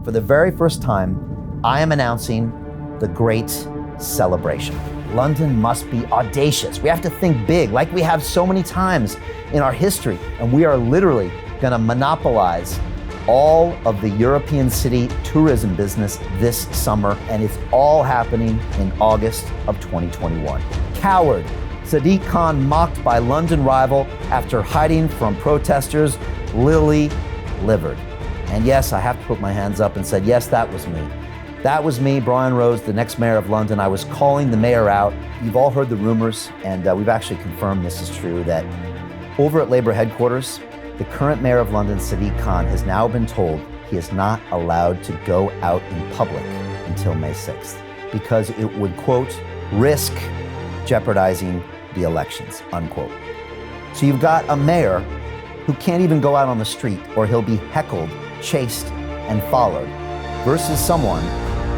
For the very first time, I am announcing the Great Celebration. London must be audacious. We have to think big, like we have so many times in our history, and we are literally gonna monopolize all of the European city tourism business this summer, and it's all happening in August of 2021. Coward, Sadiq Khan mocked by London rival after hiding from protesters, lily-livered. And yes, I have to put my hands up and said, yes, that was me. That was me, Brian Rose, the next mayor of London. I was calling the mayor out. You've all heard the rumors, and we've actually confirmed this is true, that over at Labour headquarters, the current mayor of London, Sadiq Khan, has now been told he is not allowed to go out in public until May 6th because it would, quote, risk jeopardizing the elections, unquote. So you've got a mayor who can't even go out on the street or he'll be heckled, chased, and followed, versus someone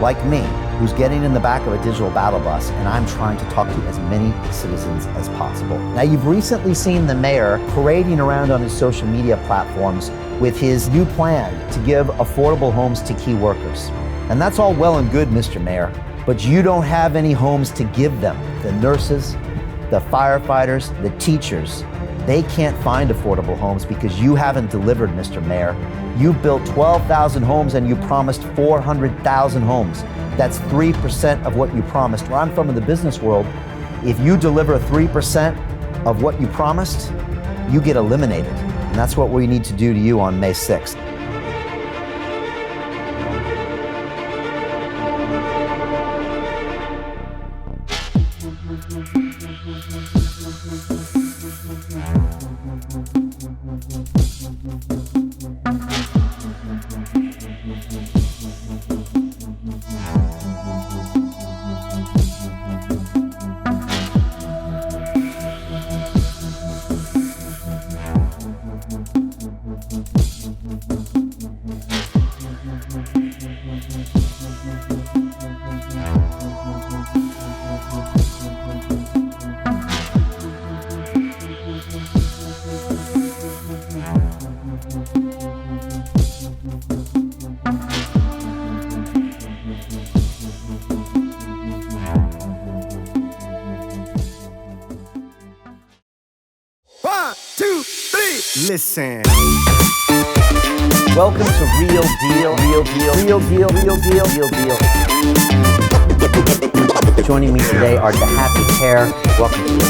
like me who's getting in the back of a digital battle bus and I'm trying to talk to as many citizens as possible. Now, you've recently seen the mayor parading around on his social media platforms with his new plan to give affordable homes to key workers. And that's all well and good, Mr. Mayor, but you don't have any homes to give them. The nurses, the firefighters, the teachers, they can't find affordable homes because you haven't delivered, Mr. Mayor. You built 12,000 homes and you promised 400,000 homes. That's 3% of what you promised. Where I'm from in the business world, if you deliver 3% of what you promised, you get eliminated. And that's what we need to do to you on May 6th. Listen. Welcome to Real Deal, Real Deal, Real Deal, Real Deal, Real Deal. Joining me today are the happy pair. Welcome to Real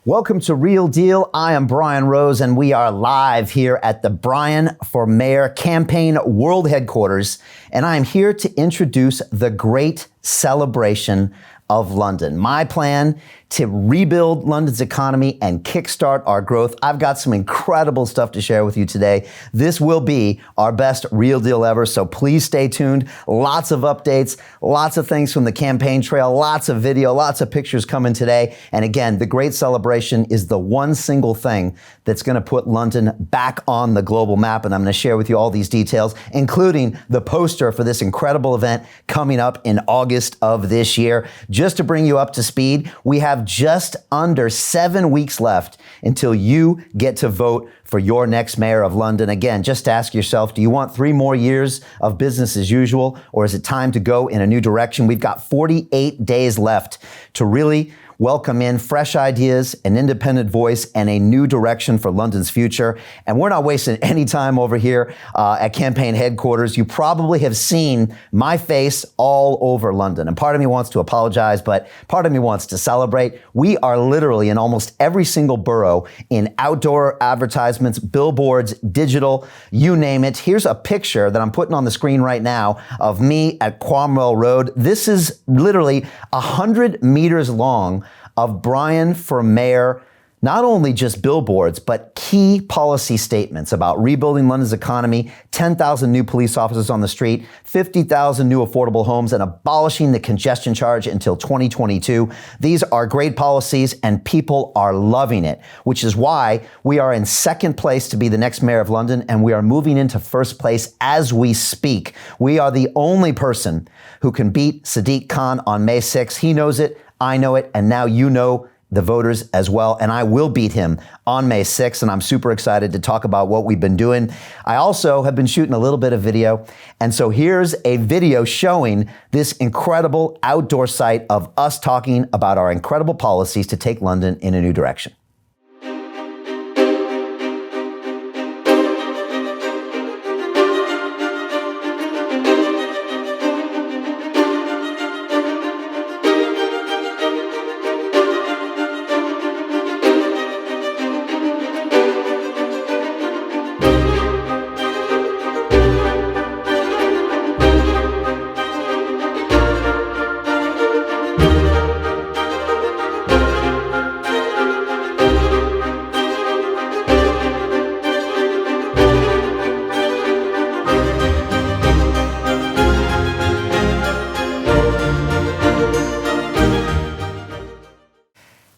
Welcome to Real Deal. I am Brian Rose, and we are live here at the Brian for Mayor Campaign World Headquarters, and I am here to introduce the Great Celebration of London. My plan to rebuild London's economy and kickstart our growth. I've got some incredible stuff to share with you today. This will be our best Real Deal ever, so please stay tuned. Lots of updates, lots of things from the campaign trail, lots of video, lots of pictures coming today. And again, the Great Celebration is the one single thing that's going to put London back on the global map, and I'm going to share with you all these details, including the poster for this incredible event coming up in August of this year. Just to bring you up to speed, we have just under 7 weeks left until you get to vote for your next mayor of London. Again, just ask yourself, do you want 3 more years of business as usual, or is it time to go in a new direction? We've got 48 days left to really welcome in fresh ideas, an independent voice, and a new direction for London's future. And we're not wasting any time over here at campaign headquarters. You probably have seen my face all over London. And part of me wants to apologize, but part of me wants to celebrate. We are literally in almost every single borough in outdoor advertisements, billboards, digital, you name it. Here's a picture that I'm putting on the screen right now of me at Cromwell Road. This is literally 100 meters long of Brian for Mayor, not only just billboards, but key policy statements about rebuilding London's economy, 10,000 new police officers on the street, 50,000 new affordable homes, and abolishing the congestion charge until 2022. These are great policies, and people are loving it, which is why we are in second place to be the next mayor of London, and we are moving into first place as we speak. We are the only person who can beat Sadiq Khan on May 6th. He knows it. I know it, and now you know the voters as well, and I will beat him on May 6th, and I'm super excited to talk about what we've been doing. I also have been shooting a little bit of video, and so here's a video showing this incredible outdoor site of us talking about our incredible policies to take London in a new direction.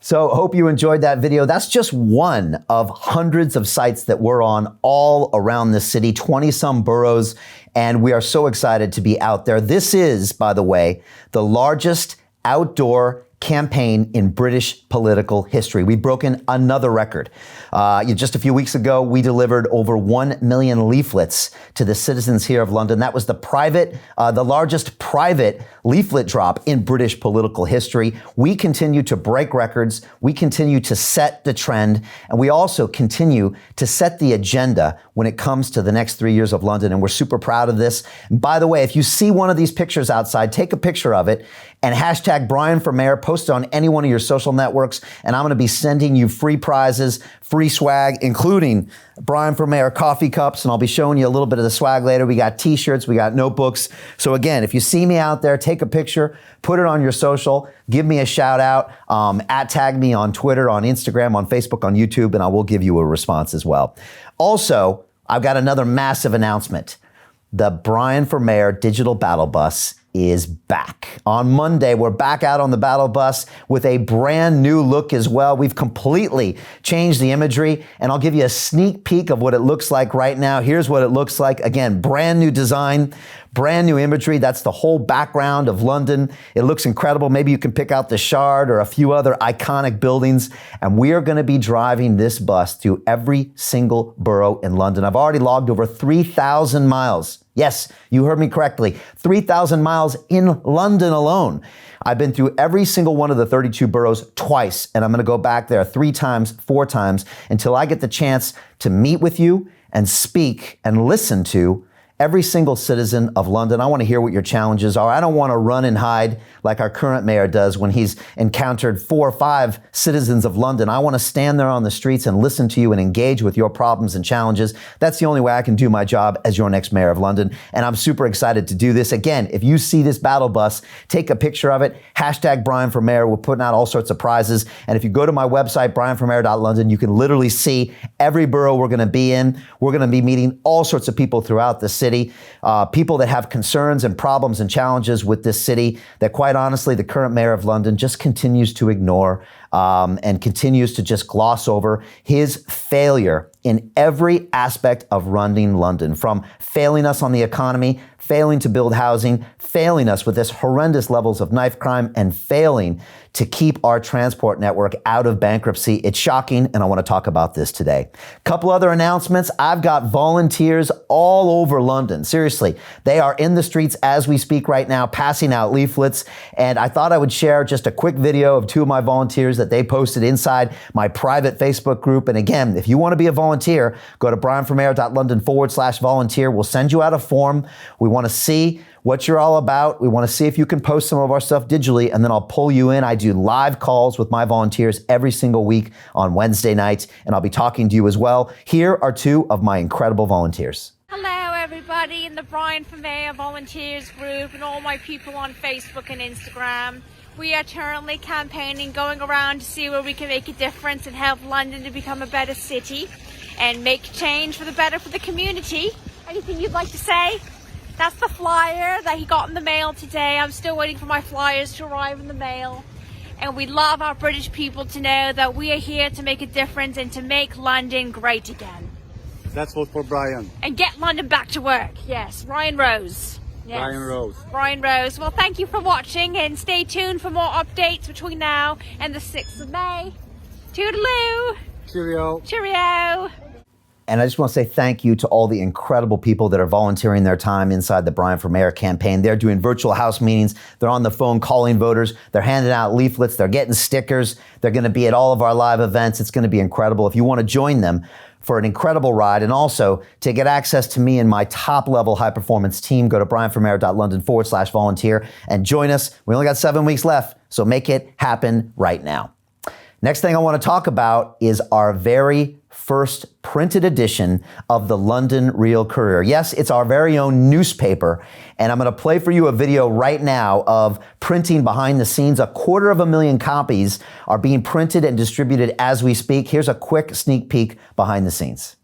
So hope you enjoyed that video. That's just one of hundreds of sites that we're on all around the city, 20 some boroughs, and we are so excited to be out there. This is, by the way, the largest outdoor campaign in British political history. We've broken another record. Just a few weeks ago, we delivered over 1 million leaflets to the citizens here of London. That was the largest private leaflet drop in British political history. We continue to break records. We continue to set the trend, and we also continue to set the agenda when it comes to the next 3 years of London, and we're super proud of this. And by the way, if you see one of these pictures outside, take a picture of it and hashtag Brian for Mayor, post it on any one of your social networks, and I'm going to be sending you free prizes, free swag, including Brian for Mayor coffee cups, and I'll be showing you a little bit of the swag later. We got t-shirts, we got notebooks. So again, if you see me out there, take a picture, put it on your social, give me a shout out, tag me on Twitter, on Instagram, on Facebook, on YouTube, and I will give you a response as well. Also, I've got another massive announcement. The Brian for Mayor digital battle bus is back. On Monday, we're back out on the battle bus with a brand new look as well. We've completely changed the imagery, and I'll give you a sneak peek of what it looks like right now. Here's what it looks like. Again, brand new design, brand new imagery. That's the whole background of London. It looks incredible. Maybe you can pick out the Shard or a few other iconic buildings, and we are going to be driving this bus through every single borough in London. I've already logged over 3,000 miles. Yes, you heard me correctly. 3,000 miles in London alone. I've been through every single one of the 32 boroughs twice, and I'm going to go back there 3 times, 4 times, until I get the chance to meet with you and speak and listen to every single citizen of London. I want to hear what your challenges are. I don't want to run and hide like our current mayor does when he's encountered 4 or 5 citizens of London. I want to stand there on the streets and listen to you and engage with your problems and challenges. That's the only way I can do my job as your next mayor of London. And I'm super excited to do this. Again, if you see this battle bus, take a picture of it. Hashtag Brian for Mayor. We're putting out all sorts of prizes. And if you go to my website, brianformayor.london, you can literally see every borough we're going to be in. We're going to be meeting all sorts of people throughout the city, people that have concerns and problems and challenges with this city that, quite honestly, the current mayor of London just continues to ignore and continues to just gloss over. His failure in every aspect of running London, from failing us on the economy, failing to build housing, failing us with this horrendous levels of knife crime, and failing to keep our transport network out of bankruptcy. It's shocking, and I want to talk about this today. Couple other announcements. I've got volunteers all over London. Seriously, they are in the streets as we speak right now, passing out leaflets, and I thought I would share just a quick video of 2 of my volunteers that they posted inside my private Facebook group. And again, if you want to be a volunteer, go to brianformayor.london/volunteer. We'll send you out a form. We want to see what you're all about. We want to see if you can post some of our stuff digitally, and then I'll pull you in. I do live calls with my volunteers every single week on Wednesday nights, and I'll be talking to you as well. Here are 2 of my incredible volunteers. Hello everybody in the Brian for Mayor volunteers group and all my people on Facebook and Instagram. We are currently campaigning, going around to see where we can make a difference and help London to become a better city and make change for the better for the community. Anything you'd like to say? That's the flyer that he got in the mail today. I'm still waiting for my flyers to arrive in the mail. And we love our British people to know that we are here to make a difference and to make London great again. Let's vote for Brian. And get London back to work. Yes, Ryan Rose. Yes. Brian Rose. Brian Rose. Well, thank you for watching, and stay tuned for more updates between now and the 6th of May. Toodaloo. Cheerio. Cheerio. And I just want to say thank you to all the incredible people that are volunteering their time inside the Brian for Mayor campaign. They're doing virtual house meetings. They're on the phone calling voters. They're handing out leaflets. They're getting stickers. They're going to be at all of our live events. It's going to be incredible. If you want to join them for an incredible ride and also to get access to me and my top level high performance team, go to brianformayor.london/volunteer and join us. We only got 7 weeks left, so make it happen right now. Next thing I want to talk about is our very first printed edition of the London Real Courier. Yes, it's our very own newspaper, and I'm going to play for you a video right now of printing behind the scenes. 250,000 copies are being printed and distributed as we speak. Here's a quick sneak peek behind the scenes.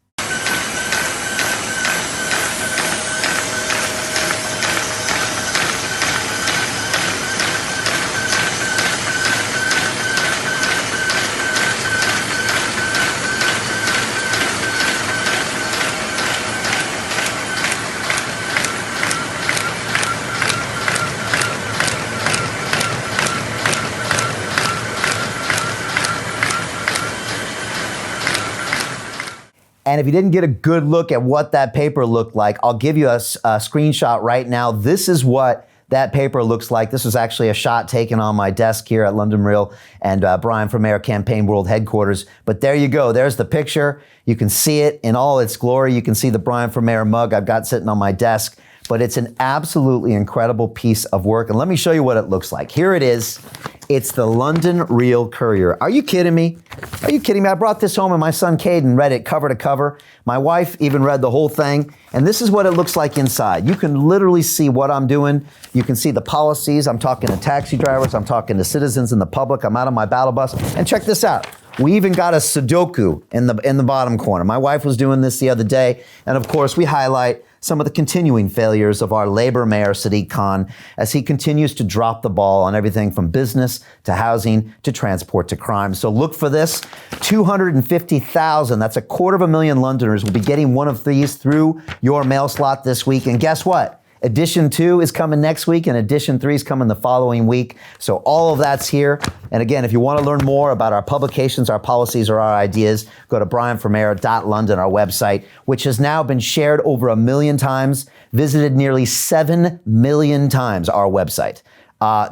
And if you didn't get a good look at what that paper looked like, I'll give you a screenshot right now. This is what that paper looks like. This was actually a shot taken on my desk here at London Real and Brian for Mayor Campaign World Headquarters. But there you go. There's the picture. You can see it in all its glory. You can see the Brian for Mayor mug I've got sitting on my desk. But it's an absolutely incredible piece of work. And let me show you what it looks like. Here it is. It's the London Real Courier. Are you kidding me? Are you kidding me? I brought this home and my son Caden read it cover to cover. My wife even read the whole thing. And this is what it looks like inside. You can literally see what I'm doing. You can see the policies. I'm talking to taxi drivers. I'm talking to citizens in the public. I'm out on my battle bus. And check this out. We even got a Sudoku in the bottom corner. My wife was doing this the other day. And of course, we highlight some of the continuing failures of our Labour Mayor, Sadiq Khan, as he continues to drop the ball on everything from business to housing to transport to crime. So look for this. 250,000, that's 250,000 Londoners will be getting one of these through your mail slot this week. And guess what? Edition 2 is coming next week, and Edition 3 is coming the following week. So all of that's here. And again, if you want to learn more about our publications, our policies, or our ideas, go to brianformayor.london, our website, which has now been shared over 1 million times, visited nearly 7 million times, our website.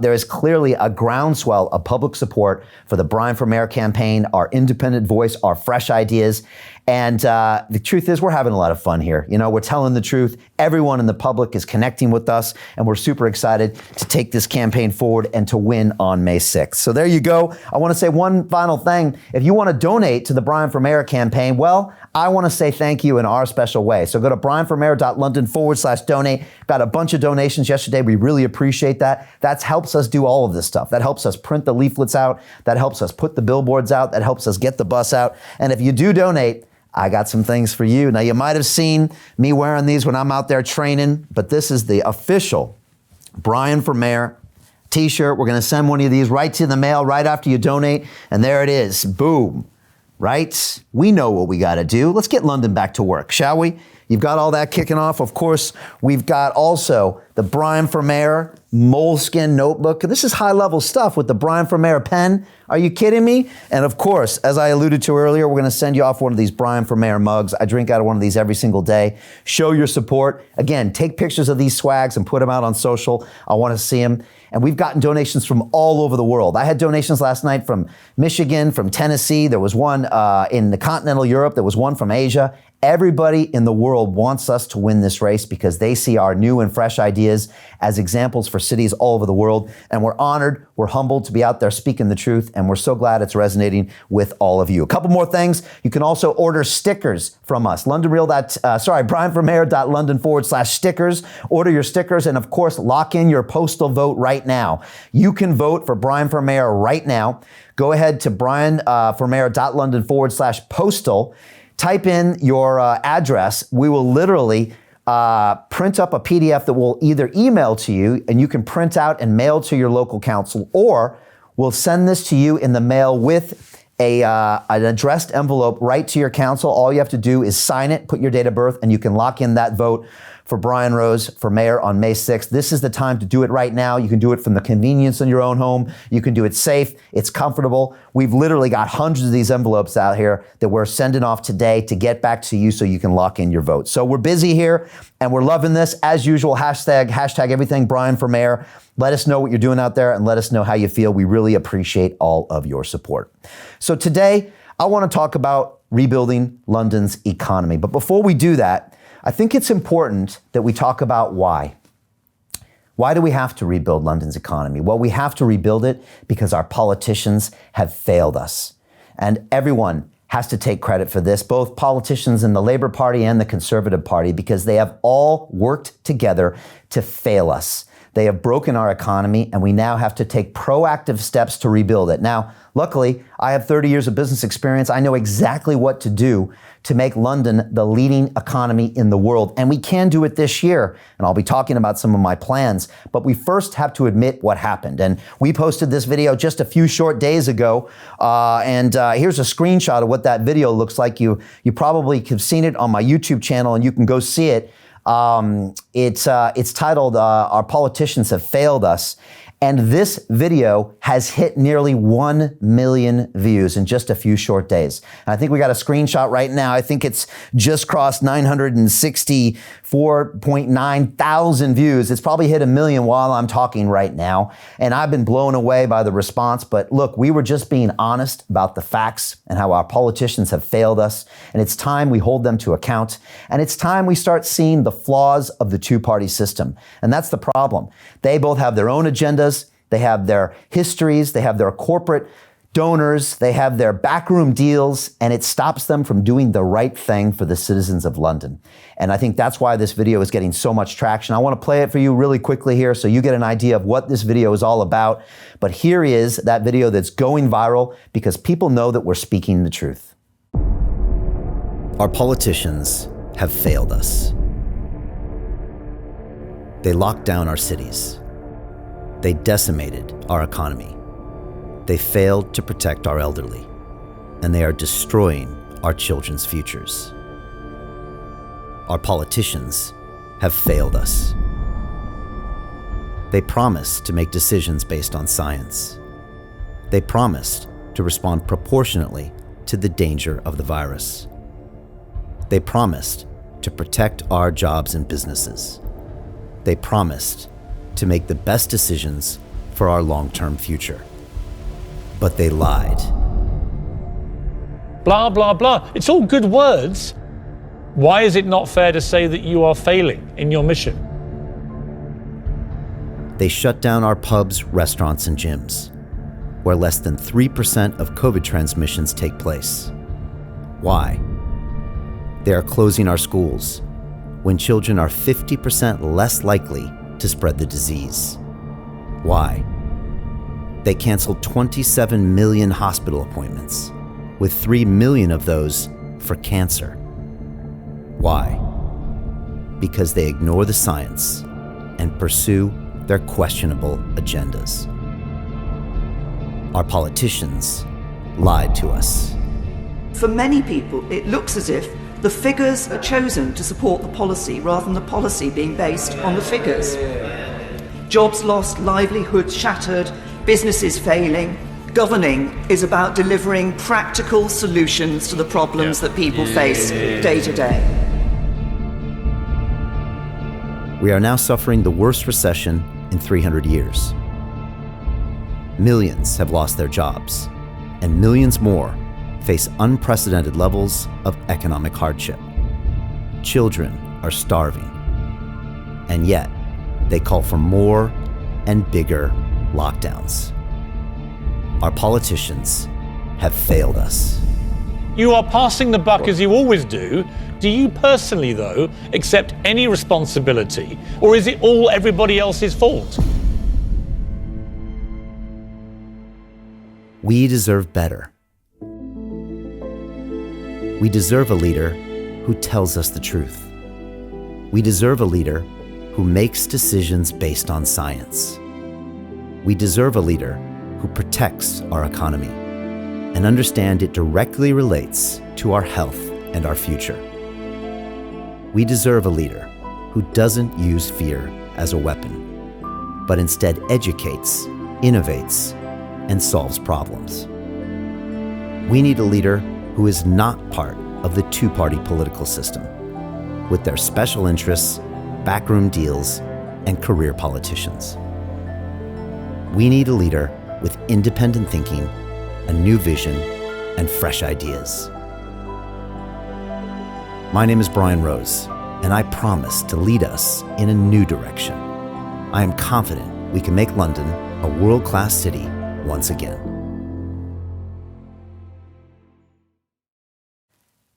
There is clearly a groundswell of public support for the Brian for Mayor campaign, our independent voice, our fresh ideas. And the truth is, we're having a lot of fun here. You know, we're telling the truth. Everyone in the public is connecting with us, and we're super excited to take this campaign forward and to win on May 6th. So there you go. I want to say one final thing. If you want to donate to the Brian for Mayor campaign, well, I want to say thank you in our special way. So go to brianformayor.london/donate. Got a bunch of donations yesterday. We really appreciate that. That helps us do all of this stuff. That helps us print the leaflets out. That helps us put the billboards out. That helps us get the bus out. And if you do donate, I got some things for you. Now, you might have seen me wearing these when I'm out there training, but this is the official Brian for Mayor t-shirt. We're going to send one of these right to the mail right after you donate. And there it is. Boom. Right? We know what we got to do. Let's get London back to work, shall we? You've got all that kicking off. Of course, we've got also the Brian for Mayor moleskin notebook. This is high-level stuff with the Brian for Mayor pen. Are you kidding me? And of course, as I alluded to earlier, we're going to send you off one of these Brian for Mayor mugs. I drink out of one of these every single day. Show your support. Again, take pictures of these swags and put them out on social. I want to see them. And we've gotten donations from all over the world. I had donations last night from Michigan, from Tennessee. There was one in the continental Europe. There was one from Asia. Everybody in the world wants us to win this race because they see our new and fresh ideas as examples for cities all over the world. And we're honored, we're humbled to be out there speaking the truth, and we're so glad it's resonating with all of you. A couple more things. You can also order stickers from us. brianformayor.london/stickers. Order your stickers, and of course, lock in your postal vote right now. You can vote for Brian for Mayor right now. Go ahead to brianformayor.london/postal. Type in your address. We will literally print up a PDF that we'll either email to you and you can print out and mail to your local council, or we'll send this to you in the mail with an addressed envelope right to your council. All you have to do is sign it, put your date of birth, and you can lock in that vote for Brian Rose for mayor on May 6th. This is the time to do it right now. You can do it from the convenience in your own home. You can do it safe. It's comfortable. We've literally got hundreds of these envelopes out here that we're sending off today to get back to you so you can lock in your vote. So we're busy here and we're loving this. As usual, hashtag everything Brian for mayor. Let us know what you're doing out there and let us know how you feel. We really appreciate all of your support. So today, I want to talk about rebuilding London's economy. But before we do that, I think it's important that we talk about why. Why do we have to rebuild London's economy? Well, we have to rebuild it because our politicians have failed us. And everyone has to take credit for this, both politicians in the Labour Party and the Conservative Party, because they have all worked together to fail us. They have broken our economy, and we now have to take proactive steps to rebuild it. Now, luckily, I have 30 years of business experience. I know exactly what to do to make London the leading economy in the world, and we can do it this year. And I'll be talking about some of my plans, but we first have to admit what happened. And we posted this video just a few short days ago, and here's a screenshot of what that video looks like. You probably have seen it on my YouTube channel, and you can go see it. It's titled, Our Politicians Have Failed Us. And this video has hit nearly 1 million views in just a few short days. And I think we got a screenshot right now. I think it's just crossed 964.9 thousand views. It's probably hit 1 million while I'm talking right now. And I've been blown away by the response. But look, we were just being honest about the facts and how our politicians have failed us. And it's time we hold them to account. And it's time we start seeing the flaws of the two-party system. And that's the problem. They both have their own agendas. They have their histories, they have their corporate donors, they have their backroom deals, and it stops them from doing the right thing for the citizens of London. And I think that's why this video is getting so much traction. I want to play it for you really quickly here so you get an idea of what this video is all about. But here is that video that's going viral because people know that we're speaking the truth. Our politicians have failed us. They locked down our cities. They decimated our economy. They failed to protect our elderly, and they are destroying our children's futures. Our politicians have failed us. They promised to make decisions based on science. They promised to respond proportionately to the danger of the virus. They promised to protect our jobs and businesses. They promised to make the best decisions for our long-term future. But they lied. Blah, blah, blah. It's all good words. Why is it not fair to say that you are failing in your mission? They shut down our pubs, restaurants, and gyms, where less than 3% of COVID transmissions take place. Why? They are closing our schools when children are 50% less likely to spread the disease. Why? They canceled 27 million hospital appointments, with 3 million of those for cancer. Why? Because they ignore the science and pursue their questionable agendas. Our politicians lied to us. For many people, it looks as if the figures are chosen to support the policy rather than the policy being based on the figures. Jobs lost, livelihoods shattered, businesses failing. Governing is about delivering practical solutions to the problems that people face day to day. We are now suffering the worst recession in 300 years. Millions have lost their jobs, and millions more face unprecedented levels of economic hardship. Children are starving, and yet they call for more and bigger lockdowns. Our politicians have failed us. You are passing the buck as you always do. Do you personally, though, accept any responsibility, or is it all everybody else's fault? We deserve better. We deserve a leader who tells us the truth. We deserve a leader who makes decisions based on science. We deserve a leader who protects our economy and understands it directly relates to our health and our future. We deserve a leader who who doesn't use fear as a weapon, but instead educates, innovates, and solves problems. We need a leader who is not part of the two-party political system, with their special interests, backroom deals, and career politicians. We need a leader with independent thinking, a new vision, and fresh ideas. My name is Brian Rose, and I promise to lead us in a new direction. I am confident we can make London a world-class city once again.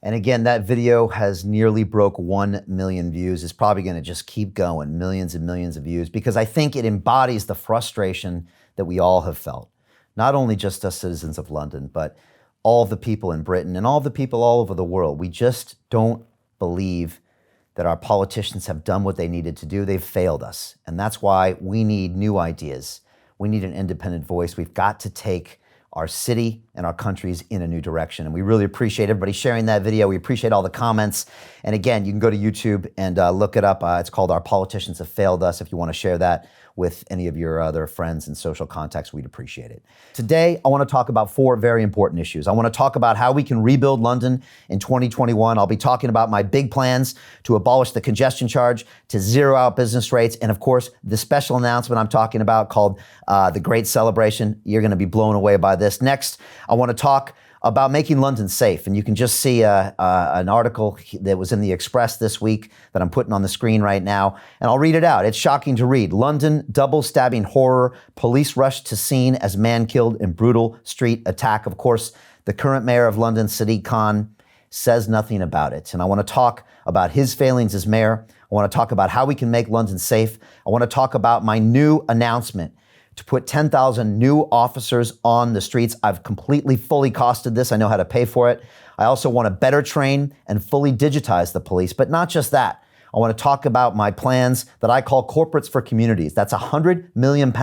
And again, that video has nearly broke 1 million views. It's probably going to just keep going, millions and millions of views, because I think it embodies the frustration that we all have felt. Not only just us citizens of London, but all the people in Britain and all the people all over the world. We just don't believe that our politicians have done what they needed to do. They've failed us. And that's why we need new ideas. We need an independent voice. We've got to take our city and our countries in a new direction. And we really appreciate everybody sharing that video. We appreciate all the comments. And again, you can go to YouTube and look it up. It's called Our Politicians Have Failed Us. If you want to share that with any of your other friends and social contacts, we'd appreciate it. Today, I want to talk about 4 very important issues. I want to talk about how we can rebuild London in 2021. I'll be talking about my big plans to abolish the congestion charge, to zero out business rates, and of course, the special announcement I'm talking about called the Great Celebration. You're going to be blown away by this. Next, I want to talk about making London safe. And you can just see an article that was in the Express this week that I'm putting on the screen right now. And I'll read it out. It's shocking to read. London double stabbing horror. Police rushed to scene as man killed in brutal street attack. Of course, the current mayor of London, Sadiq Khan, says nothing about it. And I want to talk about his failings as mayor. I want to talk about how we can make London safe. I want to talk about my new announcement to put 10,000 new officers on the streets. I've completely, fully costed this. I know how to pay for it. I also want to better train and fully digitize the police, but not just that. I want to talk about my plans that I call corporates for communities. That's £100 million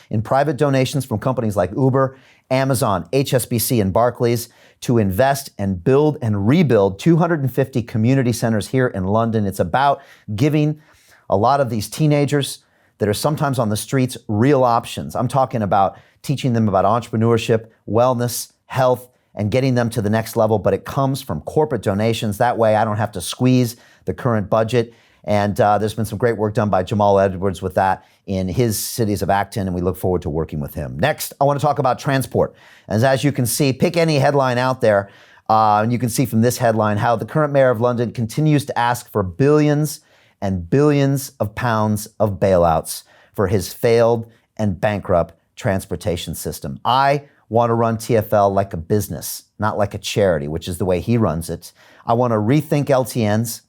in private donations from companies like Uber, Amazon, HSBC, and Barclays to invest and build and rebuild 250 community centers here in London. It's about giving a lot of these teenagers that are sometimes on the streets real options. I'm talking about teaching them about entrepreneurship, wellness, health, and getting them to the next level, but it comes from corporate donations. That way I don't have to squeeze the current budget. And there's been some great work done by Jamal Edwards with that in his cities of Acton, and we look forward to working with him. Next, I want to talk about transport. As you can see, pick any headline out there, and you can see from this headline how the current mayor of London continues to ask for billions and billions of pounds of bailouts for his failed and bankrupt transportation system. I want to run TfL like a business, not like a charity, which is the way he runs it. I want to rethink LTNs.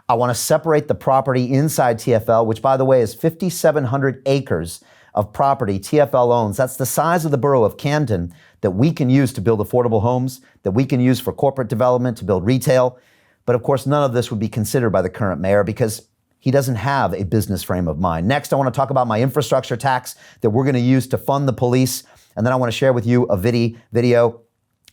I want to separate the property inside TfL, which, by the way, is 5,700 acres of property TfL owns. That's the size of the borough of Camden that we can use to build affordable homes, that we can use for corporate development, to build retail. But of course, none of this would be considered by the current mayor because he doesn't have a business frame of mind. Next, I want to talk about my infrastructure tax that we're going to use to fund the police. And then I want to share with you a video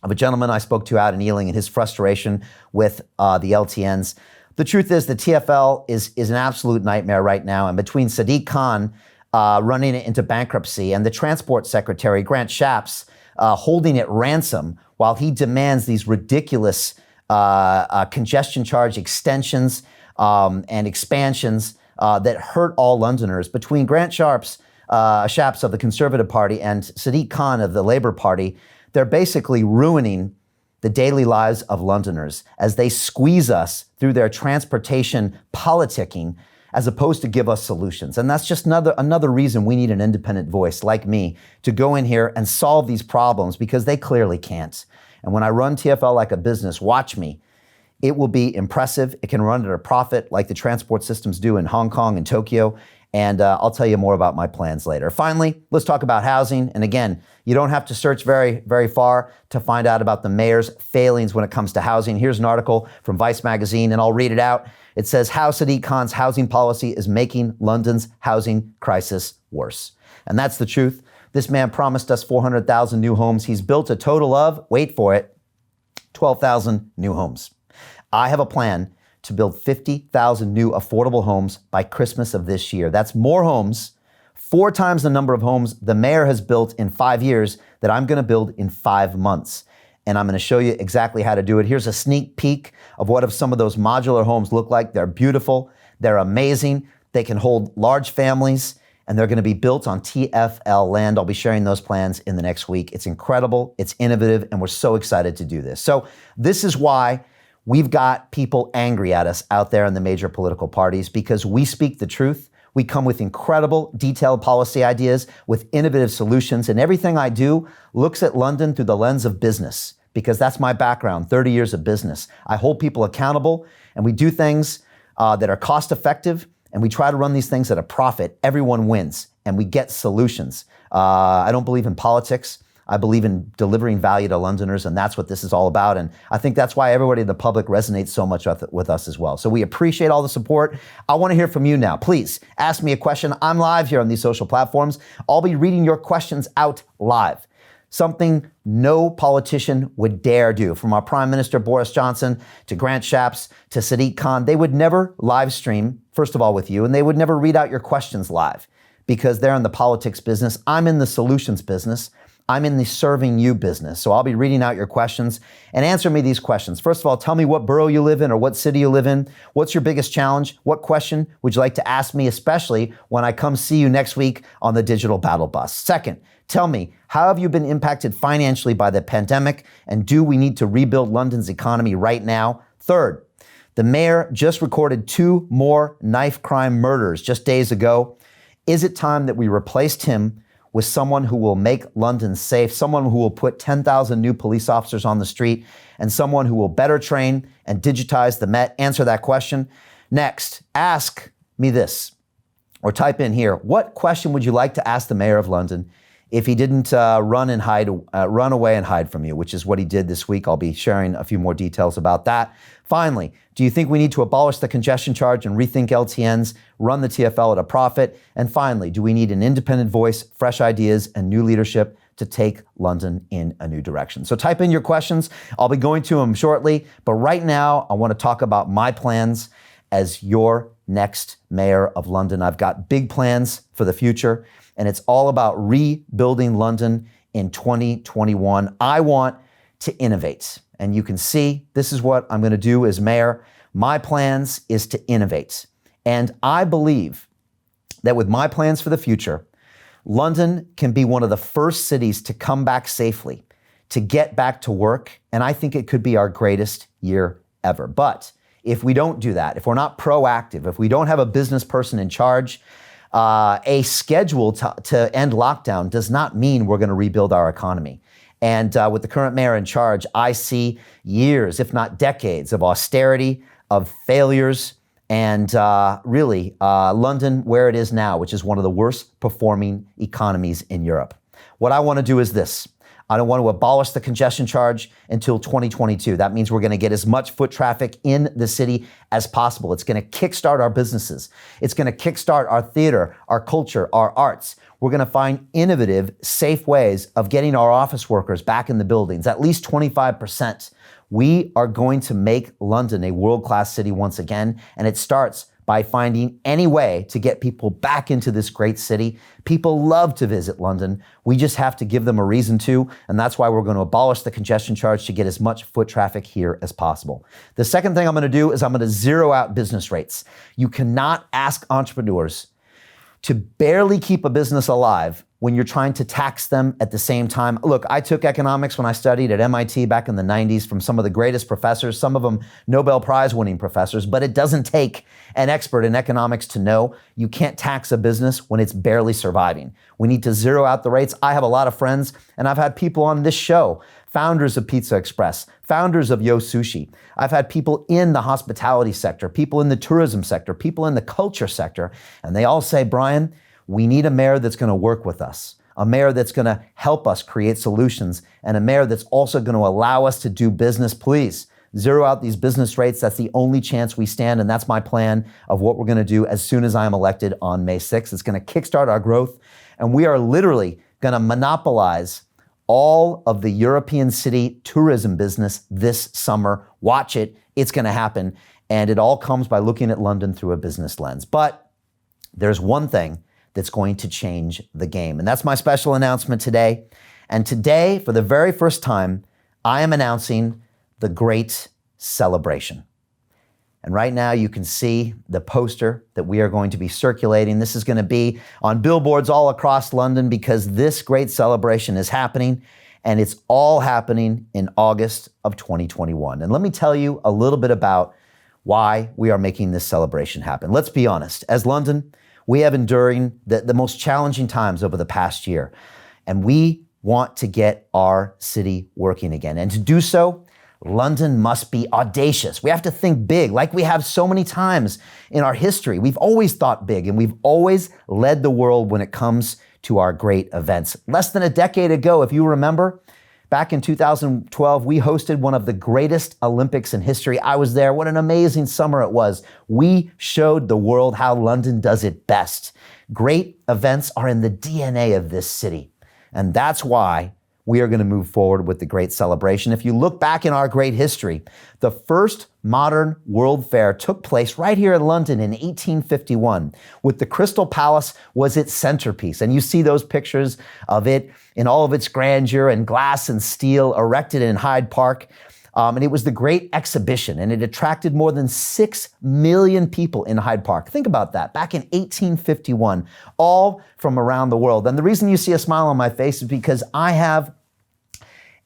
of a gentleman I spoke to out in Ealing and his frustration with the LTNs. The truth is the TfL is an absolute nightmare right now. And between Sadiq Khan running it into bankruptcy and the Transport Secretary, Grant Shapps, holding it ransom while he demands these ridiculous congestion charge extensions and expansions that hurt all Londoners. Between Grant Shapps of the Conservative Party and Sadiq Khan of the Labour Party, they're basically ruining the daily lives of Londoners as they squeeze us through their transportation politicking as opposed to give us solutions. And that's just another reason we need an independent voice like me to go in here and solve these problems, because they clearly can't. And when I run TfL like a business, watch me. It will be impressive. It can run at a profit like the transport systems do in Hong Kong and Tokyo. And I'll tell you more about my plans later. Finally, let's talk about housing. And again, you don't have to search very, very far to find out about the mayor's failings when it comes to housing. Here's an article from Vice magazine, and I'll read it out. It says, how Sadiq Khan's housing policy is making London's housing crisis worse. And that's the truth. This man promised us 400,000 new homes. He's built a total of, wait for it, 12,000 new homes. I have a plan to build 50,000 new affordable homes by Christmas of this year. That's more homes, 4 times the number of homes the mayor has built in 5 years that I'm going to build in 5 months. And I'm going to show you exactly how to do it. Here's a sneak peek of what some of those modular homes look like. They're beautiful. They're amazing. They can hold large families, and they're going to be built on TFL land. I'll be sharing those plans in the next week. It's incredible. It's innovative, and we're so excited to do this. So this is why we've got people angry at us out there in the major political parties, because we speak the truth. We come with incredible, detailed policy ideas with innovative solutions, and everything I do looks at London through the lens of business, because that's my background, 30 years of business. I hold people accountable, and we do things that are cost effective, and we try to run these things at a profit. Everyone wins, and we get solutions. I don't believe in politics. I believe in delivering value to Londoners, and that's what this is all about. And I think that's why everybody in the public resonates so much with us as well. So we appreciate all the support. I want to hear from you now. Please ask me a question. I'm live here on these social platforms. I'll be reading your questions out live. Something no politician would dare do. From our Prime Minister Boris Johnson to Grant Shapps to Sadiq Khan, they would never live stream, first of all, with you, and they would never read out your questions live because they're in the politics business. I'm in the solutions business. I'm in the serving you business. So I'll be reading out your questions and answer me these questions. First of all, tell me what borough you live in or what city you live in. What's your biggest challenge? What question would you like to ask me, especially when I come see you next week on the Digital Battle Bus? Second, tell me, how have you been impacted financially by the pandemic? And do we need to rebuild London's economy right now? Third, the mayor just recorded 2 more knife crime murders just days ago. Is it time that we replaced him with someone who will make London safe, someone who will put 10,000 new police officers on the street, and someone who will better train and digitize the Met? Answer that question. Next, ask me this, or type in here, what question would you like to ask the mayor of London if he didn't run away and hide from you, which is what he did this week? I'll be sharing a few more details about that. Finally, do you think we need to abolish the congestion charge and rethink LTNs, run the TFL at a profit? And finally, do we need an independent voice, fresh ideas, and new leadership to take London in a new direction? So type in your questions. I'll be going to them shortly. But right now, I want to talk about my plans as your next mayor of London. I've got big plans for the future, and it's all about rebuilding London in 2021. I want to innovate. And you can see this is what I'm going to do as mayor. My plans is to innovate. And I believe that with my plans for the future, London can be one of the first cities to come back safely, to get back to work. And I think it could be our greatest year ever. But if we don't do that, if we're not proactive, if we don't have a business person in charge, a schedule to end lockdown does not mean we're going to rebuild our economy. And with the current mayor in charge, I see years, if not decades, of austerity, of failures, and really London where it is now, which is one of the worst performing economies in Europe. What I want to do is this. I don't want to abolish the congestion charge until 2022. That means we're going to get as much foot traffic in the city as possible. It's going to kickstart our businesses. It's going to kickstart our theater, our culture, our arts. We're going to find innovative, safe ways of getting our office workers back in the buildings, at least 25%. We are going to make London a world-class city once again, and it starts by finding any way to get people back into this great city. People love to visit London. We just have to give them a reason to, and that's why we're going to abolish the congestion charge to get as much foot traffic here as possible. The second thing I'm going to do is I'm going to zero out business rates. You cannot ask entrepreneurs to barely keep a business alive when you're trying to tax them at the same time. Look, I took economics when I studied at MIT back in the 90s from some of the greatest professors, some of them Nobel Prize winning professors, but it doesn't take an expert in economics to know you can't tax a business when it's barely surviving. We need to zero out the rates. I have a lot of friends, and I've had people on this show, founders of Pizza Express, founders of Yo Sushi. I've had people in the hospitality sector, people in the tourism sector, people in the culture sector, and they all say, Brian, we need a mayor that's going to work with us, a mayor that's going to help us create solutions, and a mayor that's also going to allow us to do business. Please zero out these business rates. That's the only chance we stand, and that's my plan of what we're going to do as soon as I am elected on May 6th. It's going to kickstart our growth, and we are literally going to monopolize all of the European city tourism business this summer. Watch it. It's going to happen. And it all comes by looking at London through a business lens. But there's one thing that's going to change the game. And that's my special announcement today. And today, for the very first time, I am announcing the Great Celebration. And right now you can see the poster that we are going to be circulating. This is going to be on billboards all across London because this great celebration is happening, and it's all happening in August of 2021. And let me tell you a little bit about why we are making this celebration happen. Let's be honest. As London, we have enduring the most challenging times over the past year, and we want to get our city working again. And to do so, London must be audacious. We have to think big, like we have so many times in our history. We've always thought big, and we've always led the world when it comes to our great events. Less than a decade ago, if you remember, back in 2012, we hosted one of the greatest Olympics in history. I was there. What an amazing summer it was. We showed the world how London does it best. Great events are in the DNA of this city, and that's why we are going to move forward with the Great Celebration. If you look back in our great history, the first modern World Fair took place right here in London in 1851, with the Crystal Palace was its centerpiece. And you see those pictures of it in all of its grandeur and glass and steel erected in Hyde Park. And it was the Great Exhibition, and it attracted more than 6 million people in Hyde Park. Think about that, back in 1851, all from around the world. And the reason you see a smile on my face is because I have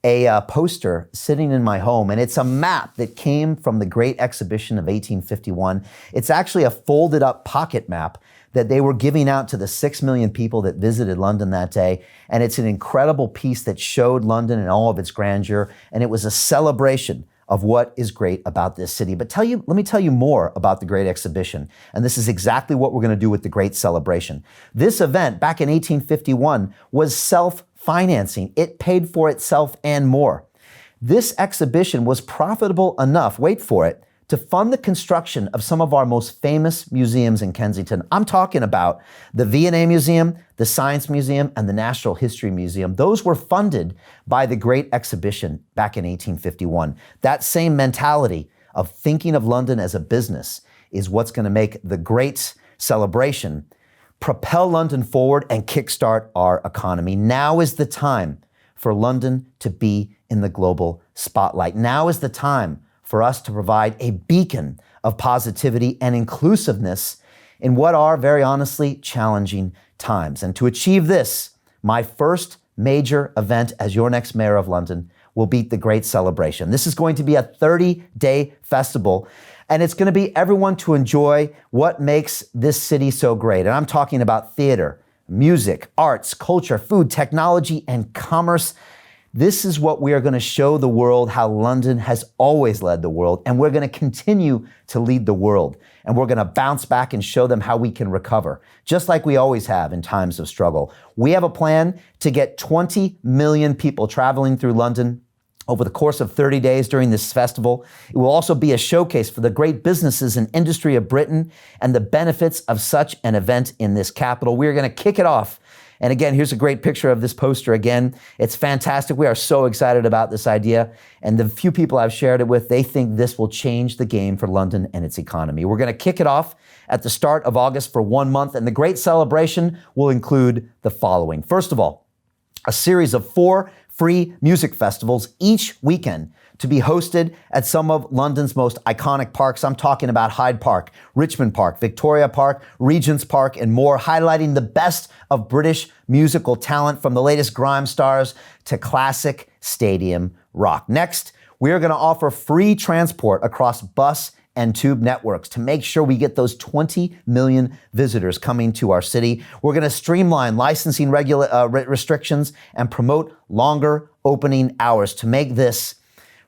a poster sitting in my home, and it's a map that came from the Great Exhibition of 1851. It's actually a folded up pocket map that they were giving out to the 6 million people that visited London that day. And it's an incredible piece that showed London in all of its grandeur. And it was a celebration of what is great about this city. But let me tell you more about the Great Exhibition. And this is exactly what we're going to do with the Great Celebration. This event back in 1851 was self-financing. It paid for itself and more. This exhibition was profitable enough, wait for it, to fund the construction of some of our most famous museums in Kensington. I'm talking about the V&A Museum, the Science Museum, and the Natural History Museum. Those were funded by the Great Exhibition back in 1851. That same mentality of thinking of London as a business is what's going to make the Great Celebration propel London forward and kickstart our economy. Now is the time for London to be in the global spotlight. Now is the time for us to provide a beacon of positivity and inclusiveness in what are, very honestly, challenging times. And to achieve this, my first major event as your next mayor of London will be the Great Celebration. This is going to be a 30-day festival, and it's going to be everyone to enjoy what makes this city so great. And I'm talking about theater, music, arts, culture, food, technology, and commerce. This is what we are going to show the world, how London has always led the world, and we're going to continue to lead the world. And we're going to bounce back and show them how we can recover, just like we always have in times of struggle. We have a plan to get 20 million people traveling through London over the course of 30 days during this festival. It will also be a showcase for the great businesses and industry of Britain and the benefits of such an event in this capital. We're going to kick it off. And again, here's a great picture of this poster again. It's fantastic. We are so excited about this idea. And the few people I've shared it with, they think this will change the game for London and its economy. We're going to kick it off at the start of August for 1 month. And the Great Celebration will include the following. First of all, a series of 4 free music festivals each weekend to be hosted at some of London's most iconic parks. I'm talking about Hyde Park, Richmond Park, Victoria Park, Regent's Park, and more, highlighting the best of British musical talent from the latest grime stars to classic stadium rock. Next, we are going to offer free transport across bus and tube networks to make sure we get those 20 million visitors coming to our city. We're going to streamline licensing restrictions and promote longer opening hours to make this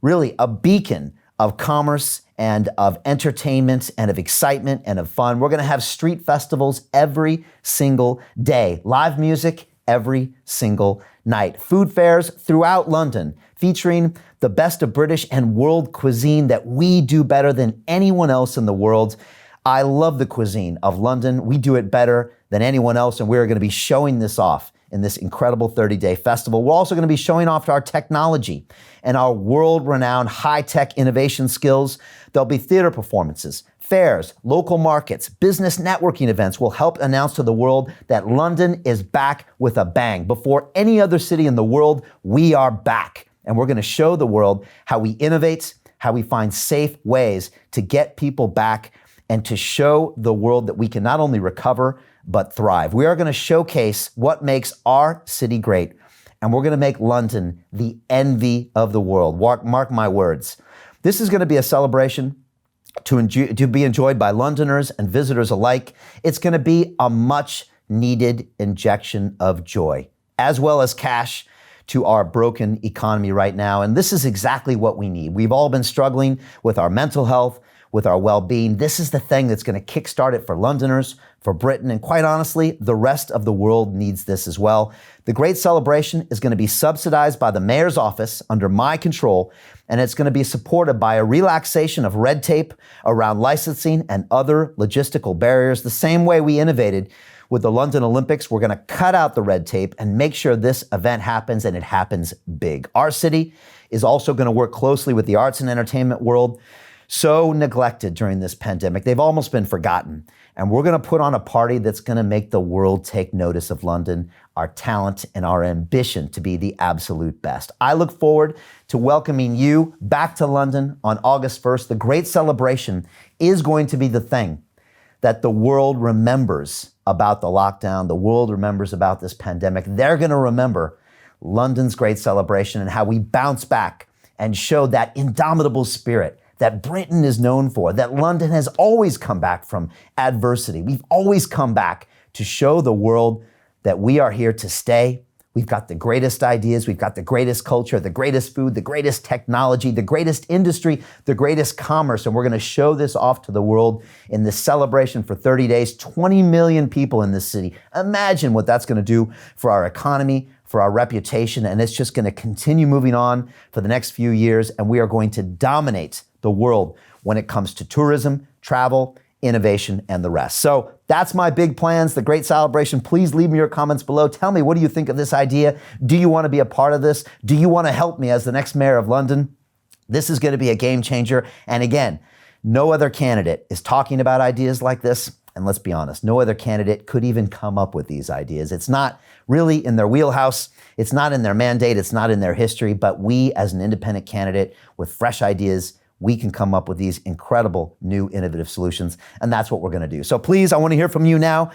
really a beacon of commerce and of entertainment and of excitement and of fun. We're going to have street festivals every single day, live music every single night, food fairs throughout London featuring the best of British and world cuisine that we do better than anyone else in the world. I love the cuisine of London. We do it better than anyone else, and we're going to be showing this off in this incredible 30-day festival. We're also going to be showing off our technology and our world-renowned high-tech innovation skills. There'll be theater performances, fairs, local markets, business networking events will help announce to the world that London is back with a bang. Before any other city in the world, we are back. And we're going to show the world how we innovate, how we find safe ways to get people back, and to show the world that we can not only recover, but thrive. We are going to showcase what makes our city great, and we're going to make London the envy of the world. Mark my words. This is going to be a celebration to be enjoyed by Londoners and visitors alike. It's going to be a much needed injection of joy, as well as cash to our broken economy right now. And this is exactly what we need. We've all been struggling with our mental health, with our well-being. This is the thing that's going to kickstart it for Londoners, for Britain, and quite honestly, the rest of the world needs this as well. The great celebration is going to be subsidized by the mayor's office under my control, and it's going to be supported by a relaxation of red tape around licensing and other logistical barriers. The same way we innovated with the London Olympics, we're going to cut out the red tape and make sure this event happens, and it happens big. Our city is also going to work closely with the arts and entertainment world, so neglected during this pandemic. They've almost been forgotten. And we're going to put on a party that's going to make the world take notice of London, our talent, and our ambition to be the absolute best. I look forward to welcoming you back to London on August 1st. The great celebration is going to be the thing that the world remembers about the lockdown. The world remembers about this pandemic. They're going to remember London's great celebration and how we bounce back and show that indomitable spirit that Britain is known for, that London has always come back from adversity. We've always come back to show the world that we are here to stay. We've got the greatest ideas, we've got the greatest culture, the greatest food, the greatest technology, the greatest industry, the greatest commerce, and we're going to show this off to the world in this celebration for 30 days. 20 million people in this city. Imagine what that's going to do for our economy, for our reputation, and it's just going to continue moving on for the next few years, and we are going to dominate the world when it comes to tourism, travel, innovation, and the rest. So that's my big plans, the great celebration. Please leave me your comments below. Tell me, what do you think of this idea? Do you want to be a part of this? Do you want to help me as the next mayor of London? This is going to be a game changer. And again, no other candidate is talking about ideas like this. And let's be honest, no other candidate could even come up with these ideas. It's not really in their wheelhouse. It's not in their mandate. It's not in their history. But we, as an independent candidate with fresh ideas, we can come up with these incredible new innovative solutions, and that's what we're going to do. So please, I want to hear from you now.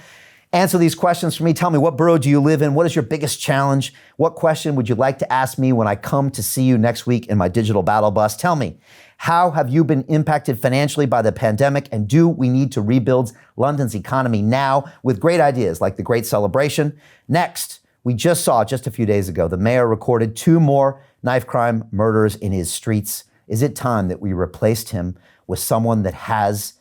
Answer these questions for me. Tell me, what borough do you live in? What is your biggest challenge? What question would you like to ask me when I come to see you next week in my digital battle bus? Tell me, how have you been impacted financially by the pandemic, and do we need to rebuild London's economy now with great ideas like the Great Celebration? Next, we just saw just a few days ago, the mayor recorded 2 more knife crime murders in his streets. Is it time that we replaced him with someone that has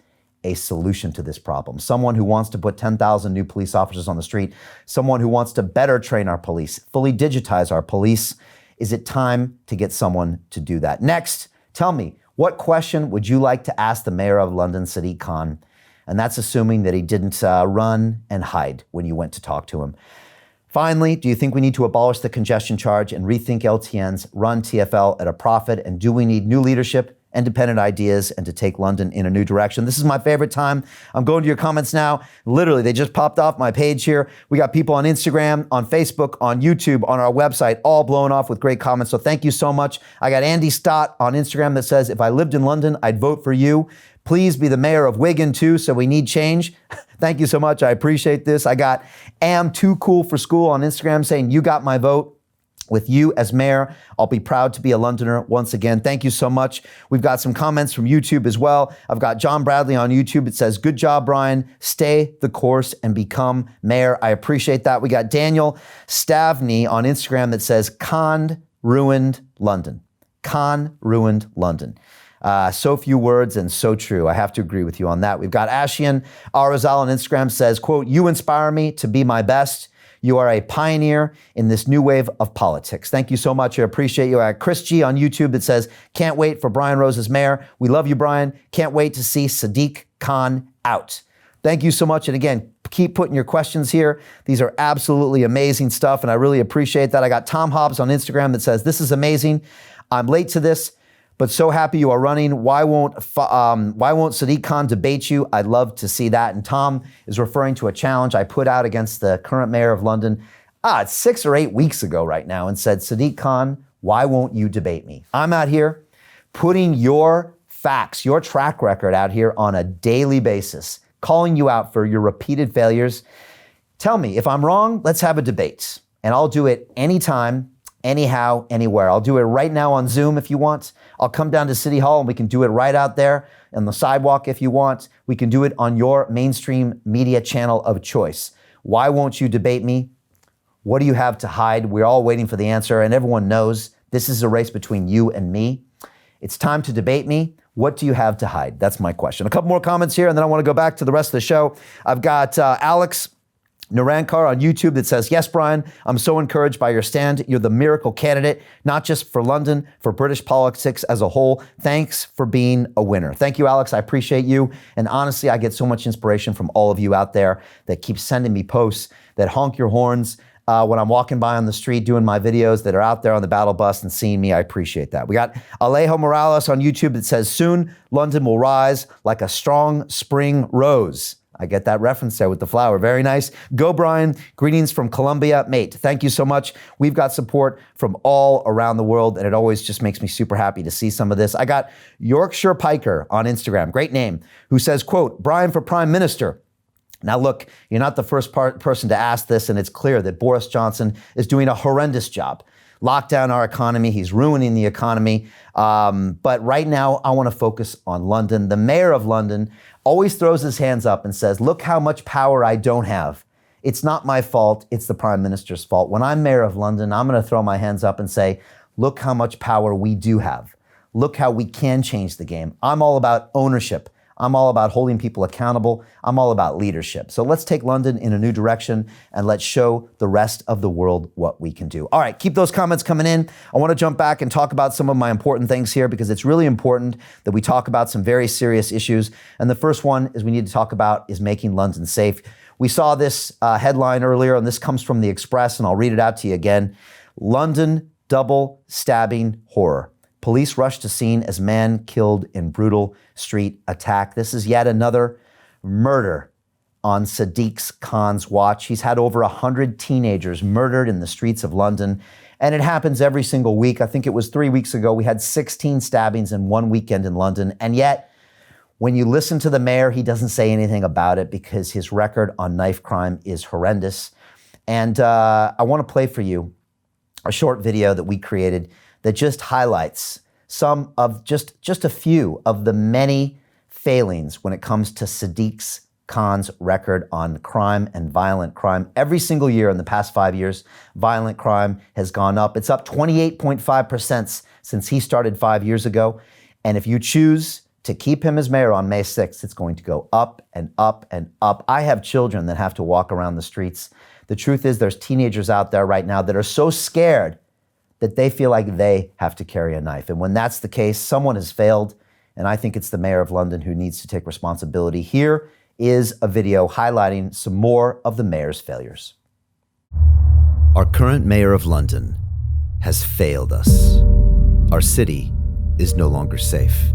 a solution to this problem? Someone who wants to put 10,000 new police officers on the street, someone who wants to better train our police, fully digitize our police. Is it time to get someone to do that? Next, tell me, what question would you like to ask the mayor of London, Sadiq Khan? And that's assuming that he didn't run and hide when you went to talk to him. Finally, do you think we need to abolish the congestion charge and rethink LTNs, run TfL at a profit? And do we need new leadership, independent ideas, and to take London in a new direction? This is my favorite time. I'm going to your comments now. Literally, they just popped off my page here. We got people on Instagram, on Facebook, on YouTube, on our website, all blown off with great comments. So thank you so much. I got Andy Stott on Instagram that says, if I lived in London, I'd vote for you. Please be the mayor of Wigan too, so we need change. Thank you so much. I appreciate this. I got Am Too Cool for School on Instagram saying, you got my vote. With you as mayor, I'll be proud to be a Londoner once again. Thank you so much. We've got some comments from YouTube as well. I've got John Bradley on YouTube. It says, good job, Brian. Stay the course and become mayor. I appreciate that. We got Daniel Stavney on Instagram that says, Khan ruined London. Khan ruined London. So few words and so true. I have to agree with you on that. We've got Ashian Arazal on Instagram says, quote, you inspire me to be my best. You are a pioneer in this new wave of politics. Thank you so much. I appreciate you. Chris G on YouTube that says, can't wait for Brian Rose as mayor. We love you, Brian. Can't wait to see Sadiq Khan out. Thank you so much. And again, keep putting your questions here. These are absolutely amazing stuff, and I really appreciate that. I got Tom Hobbs on Instagram that says, this is amazing. I'm late to this, but so happy you are running. Why won't Sadiq Khan debate you? I'd love to see that. And Tom is referring to a challenge I put out against the current mayor of London, it's 6 or 8 weeks ago right now, and said, Sadiq Khan, why won't you debate me? I'm out here putting your facts, your track record out here on a daily basis, calling you out for your repeated failures. Tell me, if I'm wrong, let's have a debate. And I'll do it anytime, anyhow, anywhere. I'll do it right now on Zoom if you want. I'll come down to City Hall and we can do it right out there on the sidewalk if you want. We can do it on your mainstream media channel of choice. Why won't you debate me? What do you have to hide? We're all waiting for the answer, and everyone knows this is a race between you and me. It's time to debate me. What do you have to hide? That's my question. A couple more comments here, and then I want to go back to the rest of the show. I've got Alex Narankar on YouTube that says, yes, Brian, I'm so encouraged by your stand. You're the miracle candidate, not just for London, for British politics as a whole. Thanks for being a winner. Thank you, Alex. I appreciate you. And honestly, I get so much inspiration from all of you out there that keep sending me posts, that honk your horns when I'm walking by on the street doing my videos, that are out there on the battle bus and seeing me. I appreciate that. We got Alejo Morales on YouTube that says, soon London will rise like a strong spring rose. I get that reference there with the flower. Very nice. Go, Brian. Greetings from Colombia. Mate, thank you so much. We've got support from all around the world, and it always just makes me super happy to see some of this. I got Yorkshire Piker on Instagram, great name, who says, quote, Brian for Prime Minister. Now, look, you're not the first person to ask this, and it's clear that Boris Johnson is doing a horrendous job. Lock down our economy. He's ruining the economy. But right now, I want to focus on London. The mayor of London always throws his hands up and says, look how much power I don't have. It's not my fault. It's the prime minister's fault. When I'm mayor of London, I'm going to throw my hands up and say, look how much power we do have. Look how we can change the game. I'm all about ownership. I'm all about holding people accountable. I'm all about leadership. So let's take London in a new direction and let's show the rest of the world what we can do. All right, keep those comments coming in. I want to jump back and talk about some of my important things here because it's really important that we talk about some very serious issues. And the first one is we need to talk about is making London safe. We saw this headline earlier, and this comes from The Express, and I'll read it out to you again. London double stabbing horror. Police rush to scene as man killed in brutal street attack. This is yet another murder on Sadiq Khan's watch. He's had over 100 teenagers murdered in the streets of London, and it happens every single week. I think it was 3 weeks ago, we had 16 stabbings in one weekend in London, and yet when you listen to the mayor, he doesn't say anything about it because his record on knife crime is horrendous. And I want to play for you a short video that we created that just highlights some of just a few of the many failings when it comes to Sadiq Khan's record on crime and violent crime. Every single year in the past 5 years, violent crime has gone up. It's up 28.5% since he started 5 years ago. And if you choose to keep him as mayor on May 6th, it's going to go up and up and up. I have children that have to walk around the streets. The truth is there's teenagers out there right now that are so scared that they feel like they have to carry a knife. And when that's the case, someone has failed, and I think it's the mayor of London who needs to take responsibility. Here is a video highlighting some more of the mayor's failures. Our current mayor of London has failed us. Our city is no longer safe.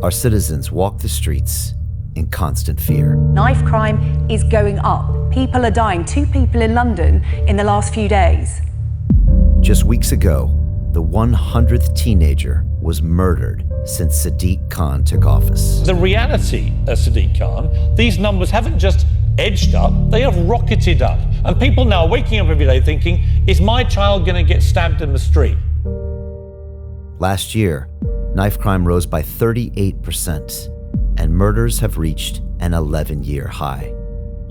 Our citizens walk the streets in constant fear. Knife crime is going up. People are dying. 2 people in London in the last few days. Just weeks ago, the 100th teenager was murdered since Sadiq Khan took office. The reality of Sadiq Khan, these numbers haven't just edged up, they have rocketed up. And people now are waking up every day thinking, is my child going to get stabbed in the street? Last year, knife crime rose by 38%, and murders have reached an 11-year high.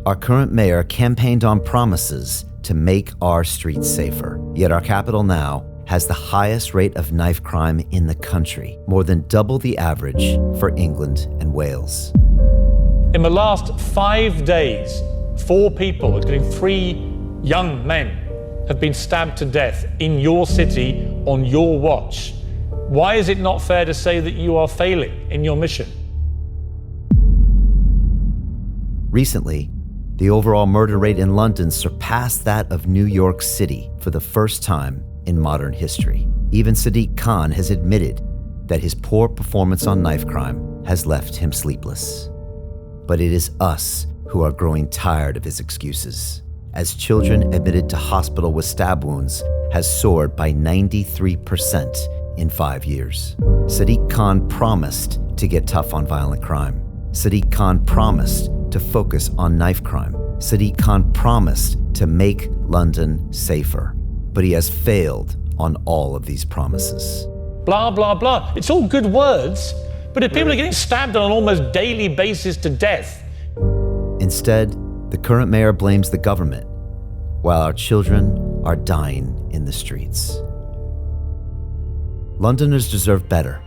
Our current mayor campaigned on promises to make our streets safer. Yet our capital now has the highest rate of knife crime in the country, more than double the average for England and Wales. In the last 5 days, 4 people, including 3 young men, have been stabbed to death in your city on your watch. Why is it not fair to say that you are failing in your mission? Recently, The overall murder rate in London surpassed that of New York City for the first time in modern history. Even Sadiq Khan has admitted that his poor performance on knife crime has left him sleepless. But it is us who are growing tired of his excuses, as children admitted to hospital with stab wounds has soared by 93% in 5 years. Sadiq Khan promised to get tough on violent crime. Sadiq Khan promised to focus on knife crime. Sadiq Khan promised to make London safer. But he has failed on all of these promises. Blah, blah, blah. It's all good words, but if people are getting stabbed on an almost daily basis to death. Instead, the current mayor blames the government, while our children are dying in the streets. Londoners deserve better.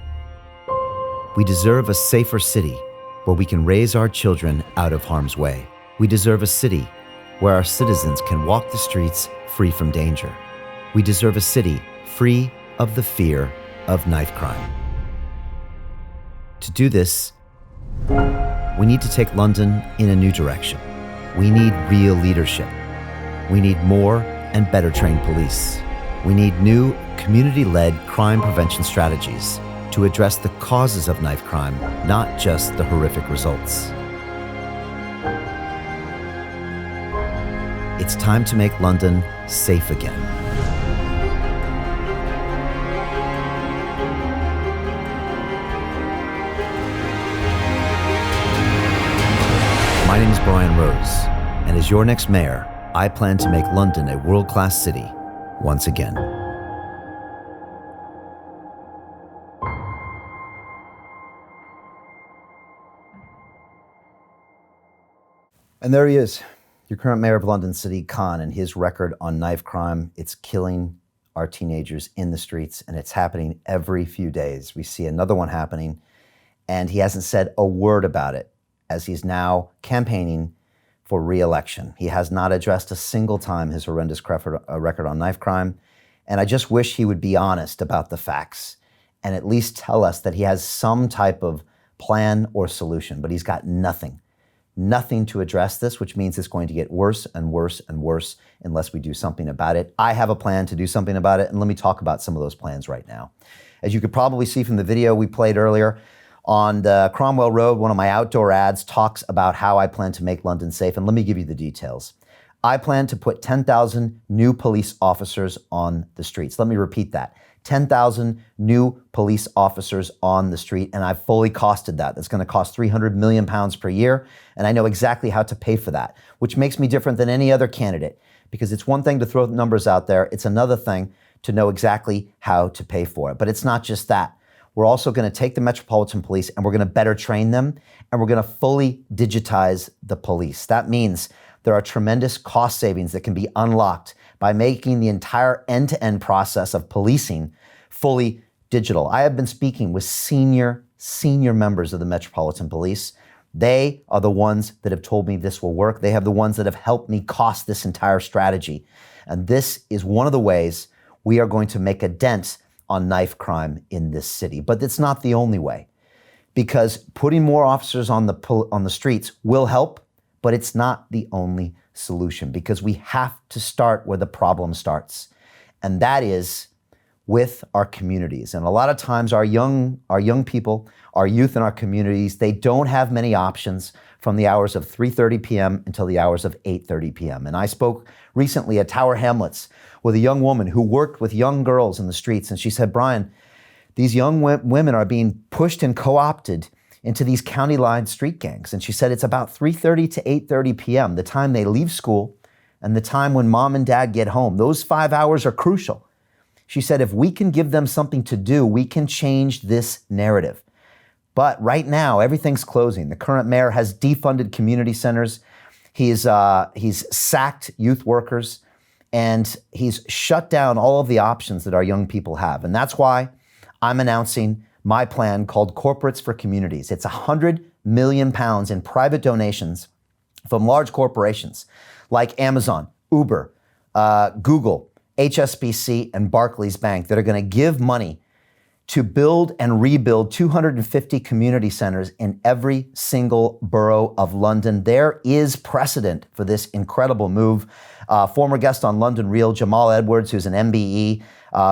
We deserve a safer city where we can raise our children out of harm's way. We deserve a city where our citizens can walk the streets free from danger. We deserve a city free of the fear of knife crime. To do this, we need to take London in a new direction. We need real leadership. We need more and better trained police. We need new community-led crime prevention strategies to address the causes of knife crime, not just the horrific results. It's time to make London safe again. My name is Brian Rose, and as your next mayor, I plan to make London a world-class city once again. And there he is, your current mayor of London, Sadiq Khan, and his record on knife crime. It's killing our teenagers in the streets, and it's happening every few days. We see another one happening, and he hasn't said a word about it as he's now campaigning for re-election. He has not addressed a single time his horrendous record on knife crime, and I just wish he would be honest about the facts and at least tell us that he has some type of plan or solution, but he's got nothing to address this, which means it's going to get worse and worse and worse unless we do something about it. I have a plan to do something about it, and let me talk about some of those plans right now. As you could probably see from the video we played earlier, on the Cromwell Road, one of my outdoor ads talks about how I plan to make London safe, and let me give you the details. I plan to put 10,000 new police officers on the streets. Let me repeat that. 10,000 new police officers on the street, and I've fully costed that. That's going to cost £300 million per year, and I know exactly how to pay for that, which makes me different than any other candidate, because it's one thing to throw numbers out there, it's another thing to know exactly how to pay for it. But it's not just that. We're also going to take the Metropolitan Police and we're going to better train them, and we're going to fully digitize the police. That means there are tremendous cost savings that can be unlocked by making the entire end-to-end process of policing fully digital. I have been speaking with senior members of the Metropolitan Police. They are the ones that have told me this will work. They have the ones that have helped me cost this entire strategy. And this is one of the ways we are going to make a dent on knife crime in this city. But it's not the only way, because putting more officers on the streets will help, but it's not the only solution, because we have to start where the problem starts, and that is with our communities. And a lot of times our young people, our youth in our communities, they don't have many options from the hours of 3:30 p.m. until the hours of 8:30 p.m. And I spoke recently at Tower Hamlets with a young woman who worked with young girls in the streets, and she said, Brian, these young women are being pushed and co-opted into these county line street gangs. And she said it's about 3:30 to 8:30 p.m., the time they leave school and the time when mom and dad get home. Those 5 hours are crucial. She said if we can give them something to do, we can change this narrative. But right now, everything's closing. The current mayor has defunded community centers. He's sacked youth workers, and he's shut down all of the options that our young people have. And that's why I'm announcing my plan called Corporates for Communities. It's £100 million in private donations from large corporations like Amazon, Uber, Google, HSBC, and Barclays Bank that are going to give money to build and rebuild 250 community centers in every single borough of London. There is precedent for this incredible move. Former guest on London Real, Jamal Edwards, who's an MBE,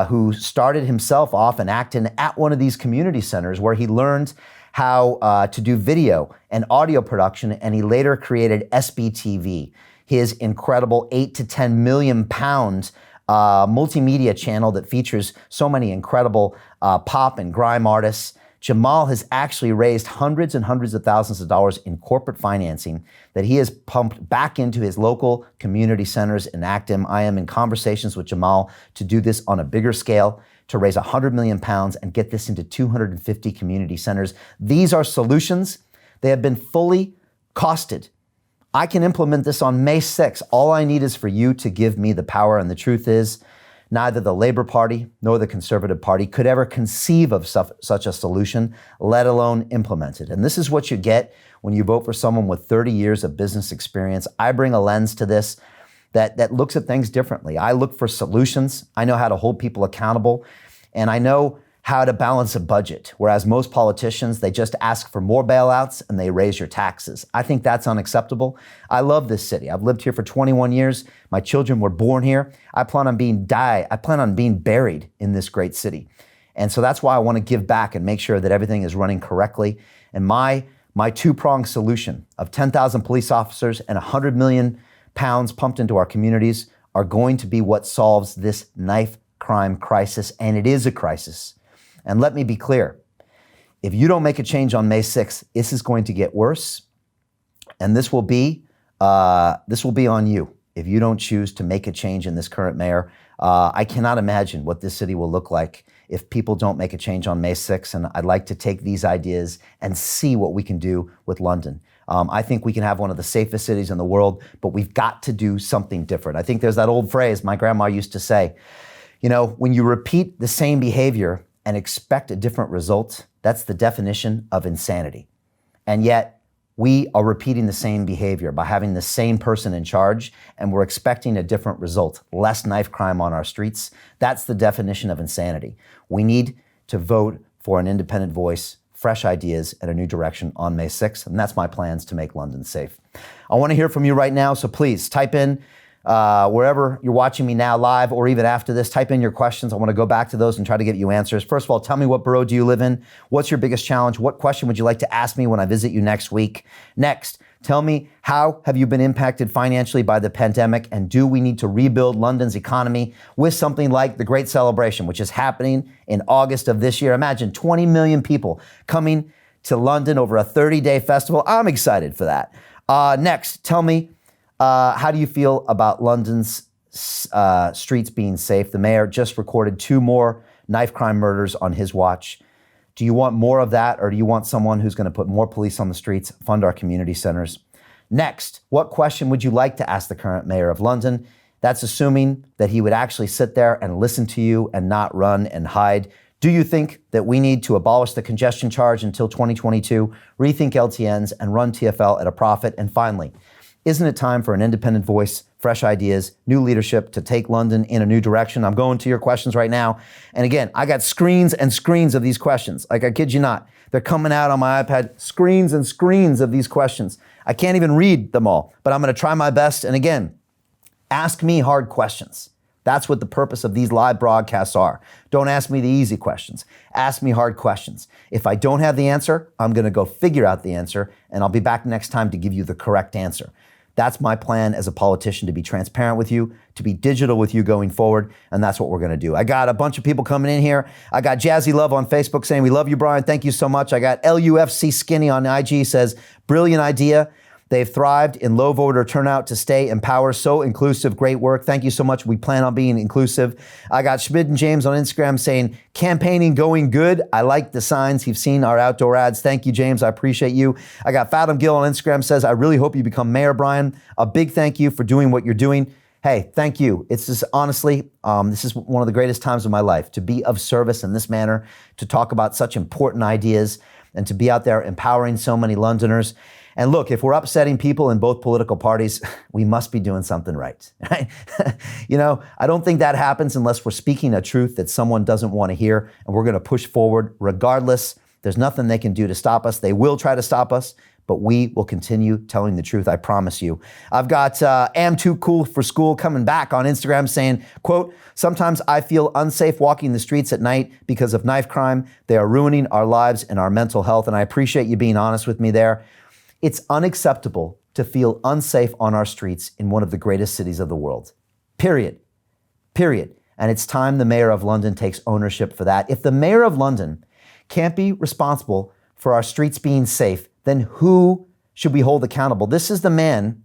who started himself off in Acton at one of these community centers where he learned how to do video and audio production, and he later created SBTV, his incredible 8 to 10 million pound multimedia channel that features so many incredible pop and grime artists. Jamal has actually raised hundreds and hundreds of thousands of dollars in corporate financing that he has pumped back into his local community centers in Acton. I am in conversations with Jamal to do this on a bigger scale, to raise 100 million pounds and get this into 250 community centers. These are solutions. They have been fully costed. I can implement this on May 6th. All I need is for you to give me the power. And the truth is, neither the Labour Party nor the Conservative Party could ever conceive of such a solution, let alone implement it. And this is what you get when you vote for someone with 30 years of business experience. I bring a lens to this that looks at things differently. I look for solutions. I know how to hold people accountable, and I know how to balance a budget, whereas most politicians, they just ask for more bailouts and they raise your taxes. I think that's unacceptable. I love this city. I've lived here for 21 years. My children were born here. I plan on being buried in this great city. And so that's why I want to give back and make sure that everything is running correctly. And my two-pronged solution of 10,000 police officers and 100 million pounds pumped into our communities are going to be what solves this knife crime crisis, and it is a crisis. And let me be clear, if you don't make a change on May 6th, this is going to get worse, and this will be on you if you don't choose to make a change in this current mayor. I cannot imagine what this city will look like if people don't make a change on May 6th, and I'd like to take these ideas and see what we can do with London. I think we can have one of the safest cities in the world, but we've got to do something different. I think there's that old phrase my grandma used to say, when you repeat the same behavior and expect a different result, that's the definition of insanity. And yet, we are repeating the same behavior by having the same person in charge, and we're expecting a different result, less knife crime on our streets. That's the definition of insanity. We need to vote for an independent voice, fresh ideas, and a new direction on May 6th, and that's my plans to make London safe. I want to hear from you right now, so please type in wherever you're watching me now live or even after this, type in your questions. I want to go back to those and try to get you answers. First of all, tell me, what borough do you live in? What's your biggest challenge? What question would you like to ask me when I visit you next week? Next, tell me, how have you been impacted financially by the pandemic, and do we need to rebuild London's economy with something like the Great Celebration, which is happening in August of this year? Imagine 20 million people coming to London over a 30-day festival. I'm excited for that. Next, tell me, how do you feel about London's streets being safe? The mayor just recorded 2 more knife crime murders on his watch. Do you want more of that, or do you want someone who's going to put more police on the streets, fund our community centers? Next, what question would you like to ask the current mayor of London? That's assuming that he would actually sit there and listen to you and not run and hide. Do you think that we need to abolish the congestion charge until 2022, rethink LTNs, and run TfL at a profit? And finally, isn't it time for an independent voice, fresh ideas, new leadership to take London in a new direction? I'm going to your questions right now. And again, I got screens and screens of these questions. Like, I kid you not. They're coming out on my iPad, screens and screens of these questions. I can't even read them all, but I'm going to try my best. And again, ask me hard questions. That's what the purpose of these live broadcasts are. Don't ask me the easy questions. Ask me hard questions. If I don't have the answer, I'm going to go figure out the answer, and I'll be back next time to give you the correct answer. That's my plan as a politician, to be transparent with you, to be digital with you going forward, and that's what we're going to do. I got a bunch of people coming in here. I got Jazzy Love on Facebook saying, "We love you, Brian. Thank you so much." I got LUFC Skinny on IG says, "Brilliant idea. They've thrived in low voter turnout to stay in power. So inclusive. Great work. Thank you so much. We plan on being inclusive." I got Schmidt and James on Instagram saying, "Campaigning going good. I like the signs. He's seen our outdoor ads." Thank you, James. I appreciate you. I got Fathom Gill on Instagram says, "I really hope you become mayor, Brian. A big thank you for doing what you're doing." Hey, thank you. It's just, honestly, this is one of the greatest times of my life, to be of service in this manner, to talk about such important ideas, and to be out there empowering so many Londoners. And look, if we're upsetting people in both political parties, we must be doing something right? I don't think that happens unless we're speaking a truth that someone doesn't want to hear, and we're going to push forward regardless. There's nothing they can do to stop us. They will try to stop us, but we will continue telling the truth, I promise you. I've got Am Too Cool for School coming back on Instagram saying, quote, sometimes I feel unsafe walking the streets at night because of knife crime. They are ruining our lives and our mental health, and I appreciate you being honest with me there. It's unacceptable to feel unsafe on our streets in one of the greatest cities of the world. Period. And it's time the mayor of London takes ownership for that. If the mayor of London can't be responsible for our streets being safe, then who should we hold accountable? This is the man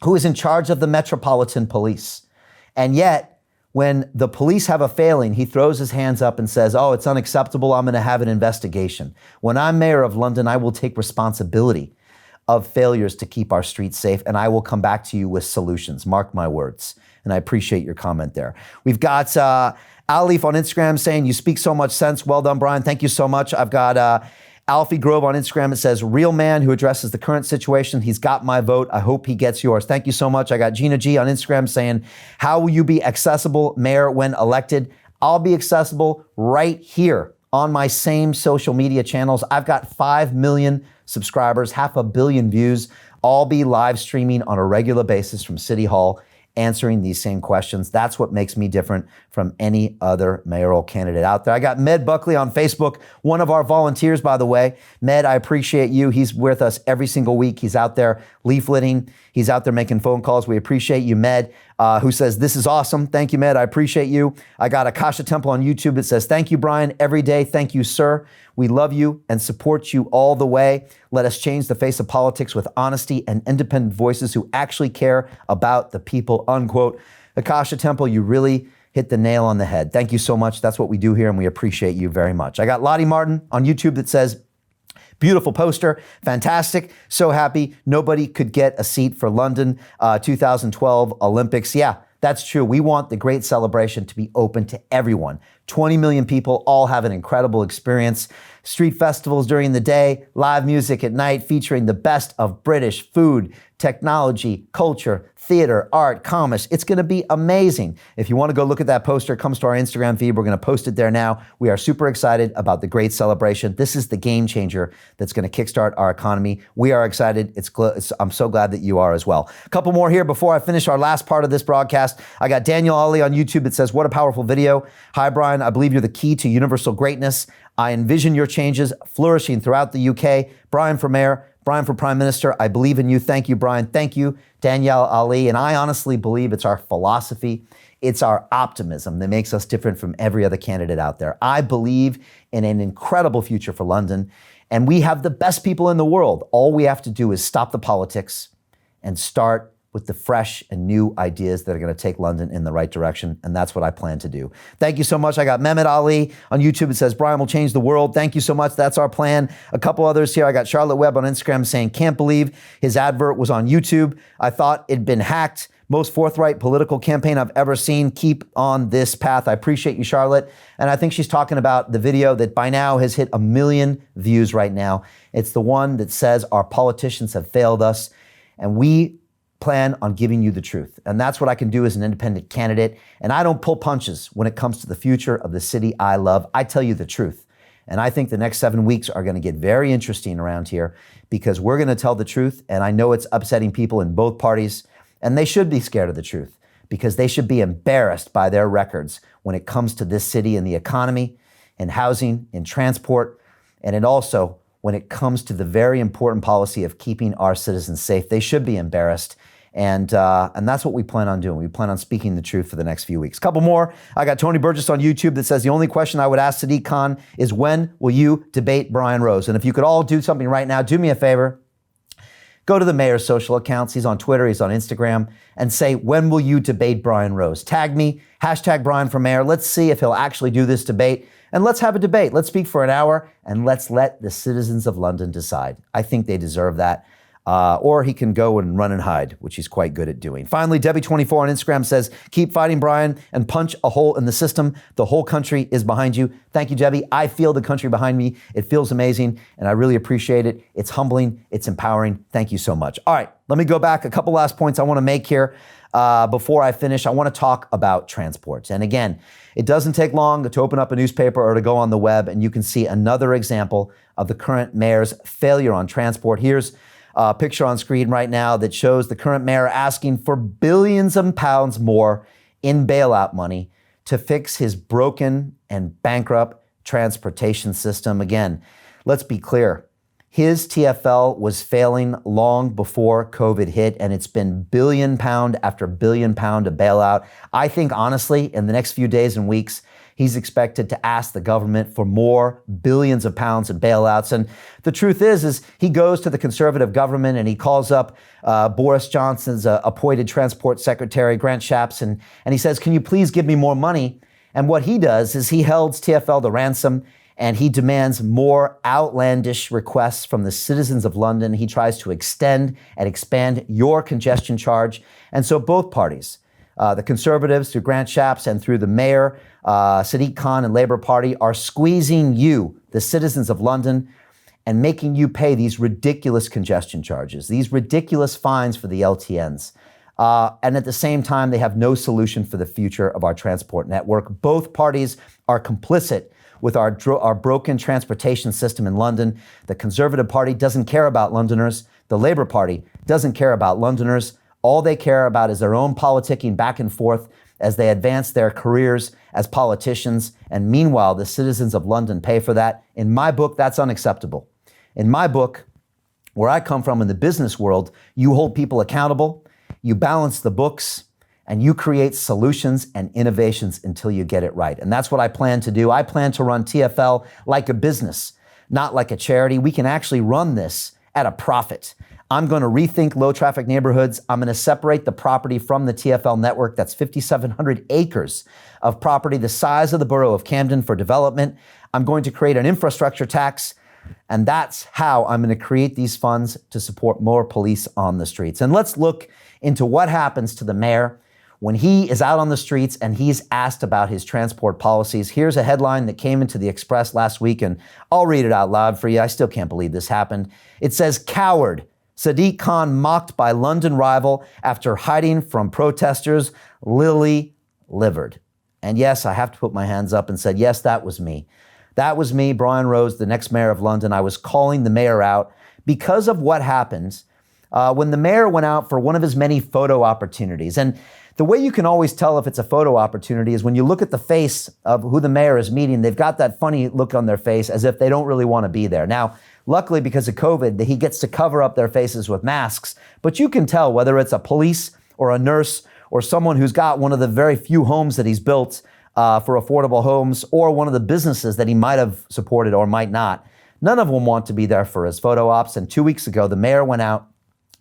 who is in charge of the Metropolitan Police. And yet, when the police have a failing, he throws his hands up and says, oh, it's unacceptable, I'm going to have an investigation. When I'm mayor of London, I will take responsibility of failures to keep our streets safe, and I will come back to you with solutions. Mark my words. And I appreciate your comment there. We've got Alif on Instagram saying, you speak so much sense. Well done, Brian. Thank you so much. I've got Alfie Grove on Instagram. It says, real man who addresses the current situation. He's got my vote. I hope he gets yours. Thank you so much. I got Gina G on Instagram saying, how will you be accessible, mayor, when elected? I'll be accessible right here on my same social media channels. I've got 5 million subscribers, 500 million views. I'll be live streaming on a regular basis from City Hall, answering these same questions. That's what makes me different from any other mayoral candidate out there. I got Med Buckley on Facebook, one of our volunteers, by the way. Med, I appreciate you. He's with us every single week. He's out there leafleting. He's out there making phone calls. We appreciate you, Med, who says, this is awesome. Thank you, Med. I appreciate you. I got Akasha Temple on YouTube that says, thank you, Brian, every day. Thank you, sir. We love you and support you all the way. Let us change the face of politics with honesty and independent voices who actually care about the people, unquote. Akasha Temple, you really hit the nail on the head. Thank you so much. That's what we do here, and we appreciate you very much. I got Lottie Martin on YouTube that says, beautiful poster, fantastic, so happy. Nobody could get a seat for London 2012 Olympics. Yeah, that's true. We want the great celebration to be open to everyone. 20 million people all have an incredible experience. Street festivals during the day, live music at night featuring the best of British food, technology, culture, theater, art, commerce. It's going to be amazing. If you want to go look at that poster, it comes to our Instagram feed. We're going to post it there now. We are super excited about the great celebration. This is the game changer that's going to kickstart our economy. We are excited. I'm so glad that you are as well. A couple more here before I finish our last part of this broadcast. I got Daniel Ali on YouTube that says, what a powerful video. Hi, Brian. I believe you're the key to universal greatness. I envision your changes flourishing throughout the UK. Brian for mayor, Brian for prime minister. I believe in you. Thank you, Brian. Thank you, Danielle Ali. And I honestly believe it's our philosophy. It's our optimism that makes us different from every other candidate out there. I believe in an incredible future for London, and we have the best people in the world. All we have to do is stop the politics and start with the fresh and new ideas that are going to take London in the right direction. And that's what I plan to do. Thank you so much. I got Mehmet Ali on YouTube. It says, Brian will change the world. Thank you so much. That's our plan. A couple others here. I got Charlotte Webb on Instagram saying, can't believe his advert was on YouTube. I thought it'd been hacked. Most forthright political campaign I've ever seen. Keep on this path. I appreciate you, Charlotte. And I think she's talking about the video that by now has hit 1 million views right now. It's the one that says our politicians have failed us, and we plan on giving you the truth. And that's what I can do as an independent candidate. And I don't pull punches when it comes to the future of the city I love. I tell you the truth. And I think the next 7 weeks are going to get very interesting around here because we're going to tell the truth. And I know it's upsetting people in both parties. And they should be scared of the truth because they should be embarrassed by their records when it comes to this city and the economy and housing and transport. And it also, when it comes to the very important policy of keeping our citizens safe, they should be embarrassed. And that's what we plan on doing. We plan on speaking the truth for the next few weeks. Couple more. I got Tony Burgess on YouTube that says, the only question I would ask Sadiq Khan is, when will you debate Brian Rose? And if you could all do something right now, do me a favor. Go to the mayor's social accounts. He's on Twitter. He's on Instagram. And say, when will you debate Brian Rose? Tag me, hashtag Brian for mayor. Let's see if he'll actually do this debate. And let's have a debate. Let's speak for an hour and let's let the citizens of London decide. I think they deserve that. Or he can go and run and hide, which he's quite good at doing. Finally, Debbie24 on Instagram says, keep fighting, Brian, and punch a hole in the system. The whole country is behind you. Thank you, Debbie. I feel the country behind me. It feels amazing, and I really appreciate it. It's humbling. It's empowering. Thank you so much. All right, let me go back. A couple last points I want to make here. Before I finish, I want to talk about transports. And again, it doesn't take long to open up a newspaper or to go on the web, and you can see another example of the current mayor's failure on transport. Here's a picture on screen right now that shows the current mayor asking for billions of pounds more in bailout money to fix his broken and bankrupt transportation system. Again, let's be clear. His TfL was failing long before COVID hit, and it's been billion pound after billion pound of bailout. I think, honestly, in the next few days and weeks, he's expected to ask the government for more billions of pounds in bailouts. And the truth is he goes to the Conservative government and he calls up Boris Johnson's appointed transport secretary, Grant Shapps, and he says, can you please give me more money? And what he does is he holds TfL to ransom, and he demands more outlandish requests from the citizens of London. He tries to extend and expand your congestion charge. And so both parties, the Conservatives through Grant Shapps and through the mayor, Sadiq Khan and Labour Party, are squeezing you, the citizens of London, and making you pay these ridiculous congestion charges, these ridiculous fines for the LTNs. And at the same time, they have no solution for the future of our transport network. Both parties are complicit with our broken transportation system in London. The Conservative Party doesn't care about Londoners. The Labour Party doesn't care about Londoners. All they care about is their own politicking back and forth as they advance their careers as politicians. And meanwhile, the citizens of London pay for that. In my book, that's unacceptable. In my book, where I come from in the business world, you hold people accountable, you balance the books, and you create solutions and innovations until you get it right. And that's what I plan to do. I plan to run TfL like a business, not like a charity. We can actually run this at a profit. I'm going to rethink low traffic neighborhoods. I'm going to separate the property from the TfL network. That's 5,700 acres of property, the size of the borough of Camden, for development. I'm going to create an infrastructure tax. And that's how I'm going to create these funds to support more police on the streets. And let's look into what happens to the mayor when he is out on the streets and he's asked about his transport policies. Here's a headline that came into the Express last week, and I'll read it out loud for you. I still can't believe this happened. It says, "Coward. Sadiq Khan mocked by London rival after hiding from protesters, lily-livered." And yes, I have to put my hands up and said, yes, that was me. That was me, Brian Rose, the next mayor of London. I was calling the mayor out because of what happened when the mayor went out for one of his many photo opportunities. And the way you can always tell if it's a photo opportunity is when you look at the face of who the mayor is meeting. They've got that funny look on their face as if they don't really want to be there. Now, luckily, because of COVID, he gets to cover up their faces with masks. But you can tell whether it's a police or a nurse or someone who's got one of the very few homes that he's built for affordable homes, or one of the businesses that he might have supported or might not. None of them want to be there for his photo ops. And 2 weeks ago, the mayor went out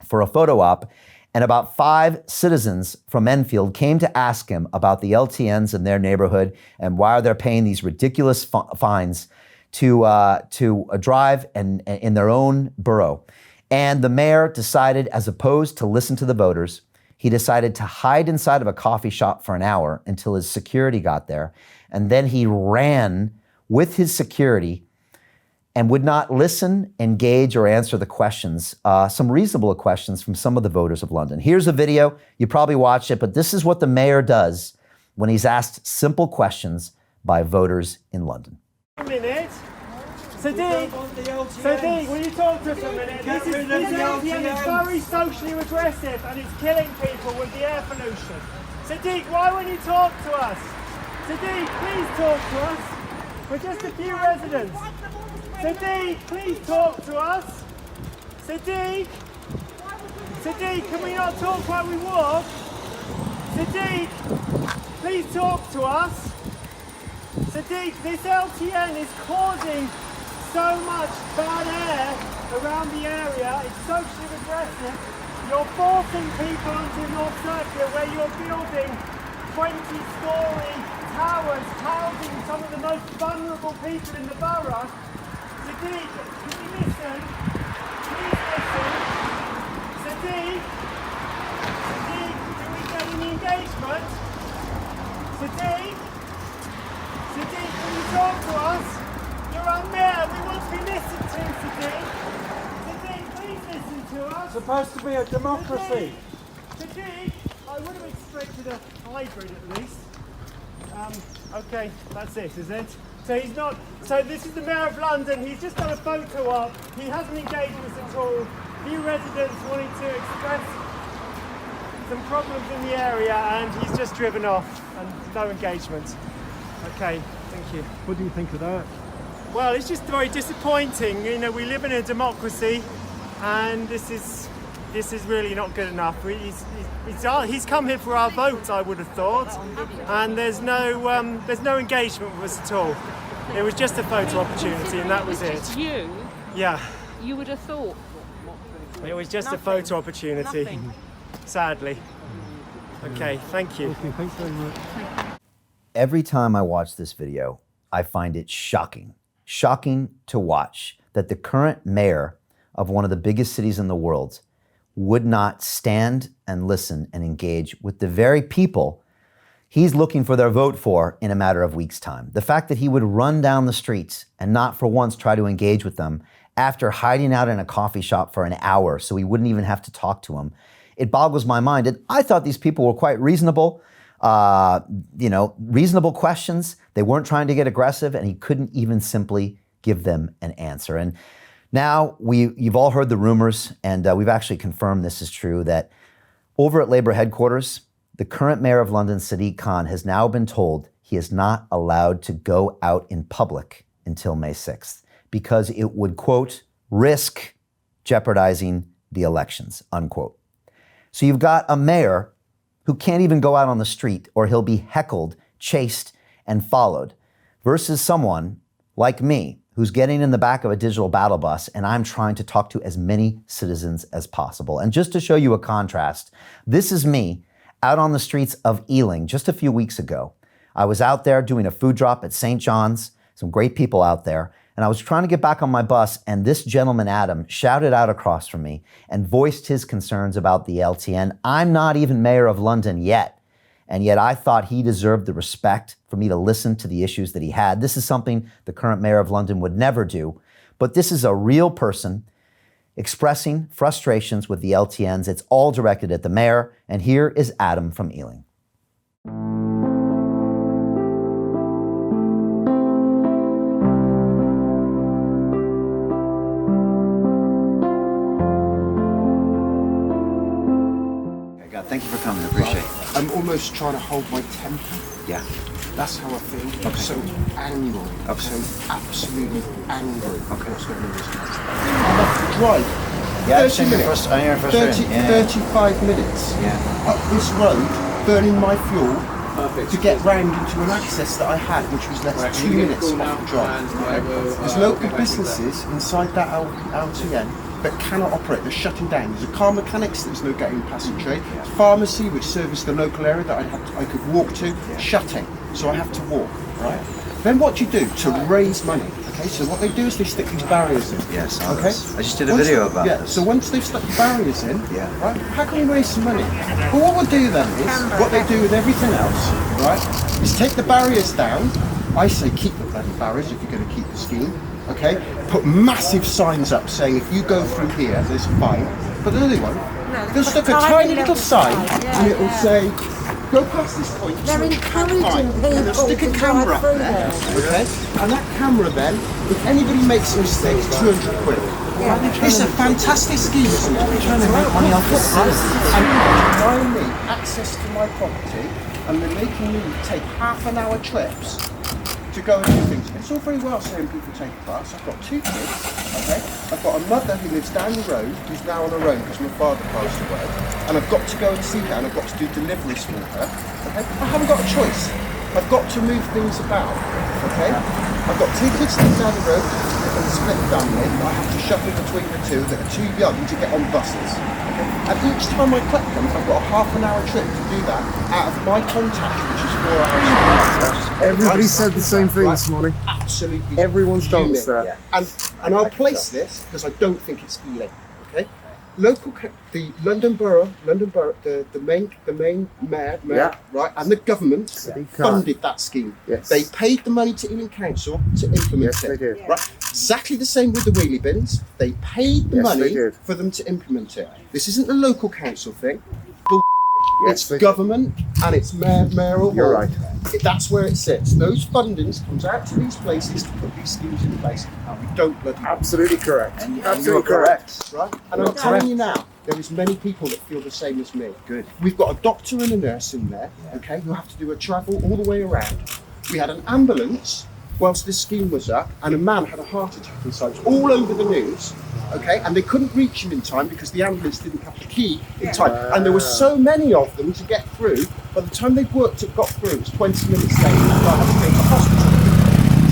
for a photo op, and about 5 citizens from Enfield came to ask him about the LTNs in their neighborhood and why they're paying these ridiculous fines to drive and in their own borough. And the mayor decided, as opposed to listen to the voters, he decided to hide inside of a coffee shop for an hour until his security got there. And then he ran with his security and would not listen, engage, or answer the questions, some reasonable questions from some of the voters of London. Here's a video. You probably watched it, but this is what the mayor does when he's asked simple questions by voters in London. A minute. Sadiq, will you talk to us a minute? This LTN is very socially regressive and it's killing people with the air pollution. Sadiq, why won't you talk to us? Sadiq, please talk to us. We're just a few residents. Sadiq, please talk to us. Sadiq, can we not talk while we walk? Sadiq, please talk to us. Sadiq, this LTN is causing so much bad air around the area. It's socially regressive. You're forcing people onto North Circular where you're building 20-story towers housing some of the most vulnerable people in the borough. Sadiq, can you listen? Please listen. Sadiq, do we get any engagement? Sadiq, can you talk to us? You're our mayor, we want to be listened to, Sadiq. Sadiq, please listen to us. It's supposed to be a democracy. Sadiq, I would have expected a hybrid at least. Okay, that's it, is it? So he's not. So this is the Mayor of London. He's just done a photo op. He hasn't engaged us at all. Few residents wanting to express some problems in the area, and he's just driven off, and no engagement. Okay, thank you. What do you think of that? Well, it's just very disappointing. You know, we live in a democracy, and this is really not good enough. He's come here for our vote, I would have thought, and there's no engagement with us at all. It was just a photo opportunity, and that was it. You? Yeah. You would have thought. It was just a photo opportunity. Nothing. Sadly. Okay, thank you. Okay, thanks very much. Every time I watch this video, I find it shocking. Shocking to watch that the current mayor of one of the biggest cities in the world would not stand and listen and engage with the very people he's looking for their vote for in a matter of weeks' time. The fact that he would run down the streets and not for once try to engage with them after hiding out in a coffee shop for an hour so he wouldn't even have to talk to him, it boggles my mind. And I thought these people were quite reasonable, reasonable questions. They weren't trying to get aggressive, and he couldn't even simply give them an answer. And now you've all heard the rumors, and we've actually confirmed this is true, that over at Labour headquarters, the current mayor of London, Sadiq Khan, has now been told he is not allowed to go out in public until May 6th because it would, quote, risk jeopardizing the elections, unquote. So you've got a mayor who can't even go out on the street or he'll be heckled, chased, and followed, versus someone like me who's getting in the back of a digital battle bus and I'm trying to talk to as many citizens as possible. And just to show you a contrast, this is me out on the streets of Ealing just a few weeks ago. I was out there doing a food drop at St. John's, some great people out there, and I was trying to get back on my bus, and this gentleman, Adam, shouted out across from me and voiced his concerns about the LTN. I'm not even mayor of London yet, and yet I thought he deserved the respect for me to listen to the issues that he had. This is something the current mayor of London would never do, but this is a real person expressing frustrations with the LTNs. It's all directed at the mayor, and here is Adam from Ealing. Thank you for coming, I appreciate it. I'm almost trying to hold my temper. Yeah. That's how I feel. I'm so angry. I'm so absolutely angry. Okay. What's going on in this country? I have to drive. Yeah, 30 minutes. 35 minutes. Yeah. Up this road, burning my fuel to get round into an access that I had, which was less than 2 minutes off the drive. There's local businesses inside that LTN that cannot operate. They're shutting down. There's a car mechanics, there's no getting past the trade. Pharmacy, which serviced the local area that I could walk to, shutting. So I have to walk, right? Then what do you do to raise money? Okay, so what they do is they stick these barriers in. Yes, okay. I just did a video about this. So once they've stuck the barriers in, right, how can we raise some money? But what we'll do then is, what they do with everything else, right, is take the barriers down. I say keep the bloody barriers if you're going to keep the scheme. Okay, put massive signs up saying if you go through here, there's a fine. But the other one, they'll stick a tiny little sign and it will say, go past this point. They're encouraging people and they'll stick a camera up there. Okay, and that camera then, if anybody makes a mistake, it's 200 quid. It's a fantastic scheme, isn't it? We're trying to make money off the citizens. And denying me access to my property, and they're making me take half-an-hour trips to go and do things. It's all very well saying people take a bus. I've got 2 kids, okay? I've got a mother who lives down the road, who's now on her own because my father passed away, and I've got to go and see her, and I've got to do deliveries for her, okay? I haven't got a choice. I've got to move things about, okay? I've got 2 kids that live down the road, and a split family. I have to shuffle between the two that are too young to get on buses, okay? And each time I collect them, I've got a half-an-hour trip to do that out of my contact, which is 4 hours. Everybody said the same thing this morning. Absolutely. Everyone's told us that. And I'll place this because I don't think it's illegal. Okay. the London Borough, the main mayor, right, and the government funded that scheme. Yes. They paid the money to Ealing Council to implement it. They did. Right, exactly the same with the wheelie bins. They paid the money they did. for them to implement it. This isn't a local council thing. It's they did. government and it's mayoral. You're right. That's where it sits. Those fundings comes out to these places to put these schemes in place, and we don't bloody. Absolutely correct. And you're Absolutely correct. Right? And I'm telling you now, there is many people that feel the same as me. Good. We've got a doctor and a nurse in there, okay, who have to do a travel all the way around. We had an ambulance whilst this scheme was up, and a man had a heart attack inside. It was all over the news, okay, and they couldn't reach him in time because the ambulance didn't have the key in time. And there were so many of them to get through. By the time they got through, it was 20 minutes late, and I had to go to the hospital.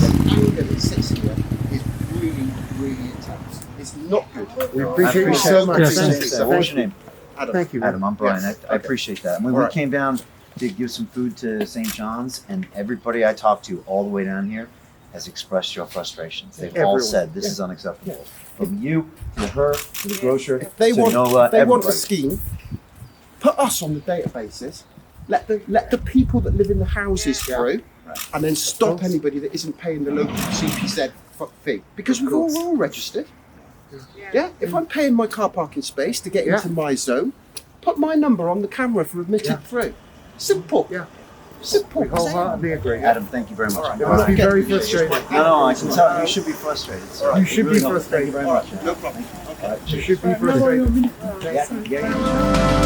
The anger that sits here is really, really intense. It's not good. We appreciate you so much. What's your name? Adam. Thank you. Adam, I'm Brian. Yes. I appreciate that. And when All we right. came down to give some food to St. John's, and everybody I talked to all the way down here has expressed your frustrations. They've all Everyone. said this is unacceptable. From you to her to the grocer If they to want, Nola, if they want a everybody. scheme, put us on the databases. Let the people that live in the houses through, and then stop anybody that isn't paying the local CPZ fee. Because we're all registered. Yeah. If I'm paying my car parking space to get into my zone, put my number on the camera for admitted through. Simple. Yeah. Simple. We wholesheartedly agree. Adam, thank you very much. It must be very frustrating. No, I can tell you should be frustrated. So You should be really helpful. Thank you frustrated. very much. No problem. You should be frustrated. Yeah.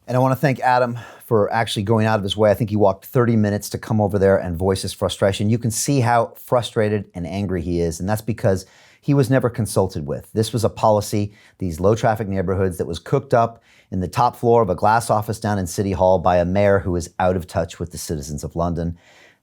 And I want to thank Adam for actually going out of his way. I think he walked 30 minutes to come over there and voice his frustration. You can see how frustrated and angry he is, and that's because he was never consulted with. This was a policy, these low traffic neighborhoods, that was cooked up in the top floor of a glass office down in City Hall by a mayor who is out of touch with the citizens of London.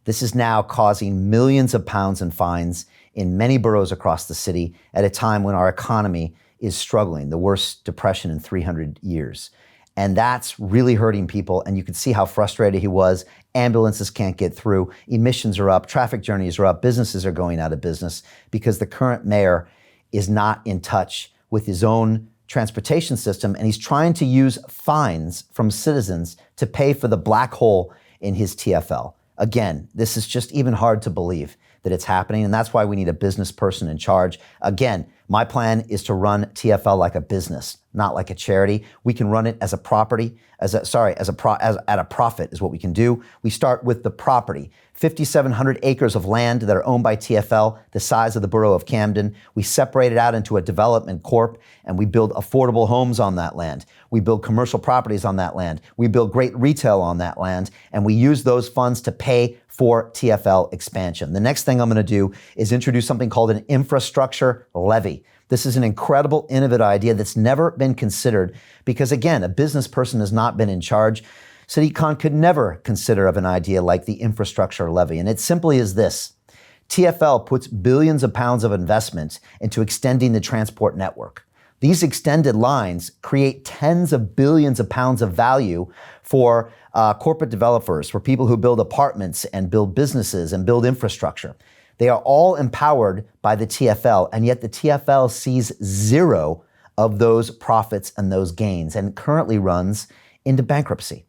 This is now causing millions of pounds in fines in many boroughs across the city at a time when our economy is struggling, the worst depression in 300 years. And that's really hurting people. And you can see how frustrated he was. Ambulances can't get through. Emissions are up. Traffic journeys are up. Businesses are going out of business because the current mayor is not in touch with his own transportation system. And he's trying to use fines from citizens to pay for the black hole in his TfL. Again, this is just even hard to believe that it's happening. And that's why we need a business person in charge. Again, my plan is to run TfL like a business, not like a charity. We can run it as a property, at a profit is what we can do. We start with the property. 5,700 acres of land that are owned by TfL, the size of the borough of Camden. We separate it out into a development corp, and we build affordable homes on that land. We build commercial properties on that land. We build great retail on that land, and we use those funds to pay for TfL expansion. The next thing I'm going to do is introduce something called an infrastructure levy. This is an incredible, innovative idea that's never been considered because, again, a business person has not been in charge. CityCon could never consider of an idea like the infrastructure levy. And it simply is this. TfL puts billions of pounds of investment into extending the transport network. These extended lines create tens of billions of pounds of value for corporate developers, for people who build apartments and build businesses and build infrastructure. They are all empowered by the TfL, and yet the TfL sees zero of those profits and those gains and currently runs into bankruptcy.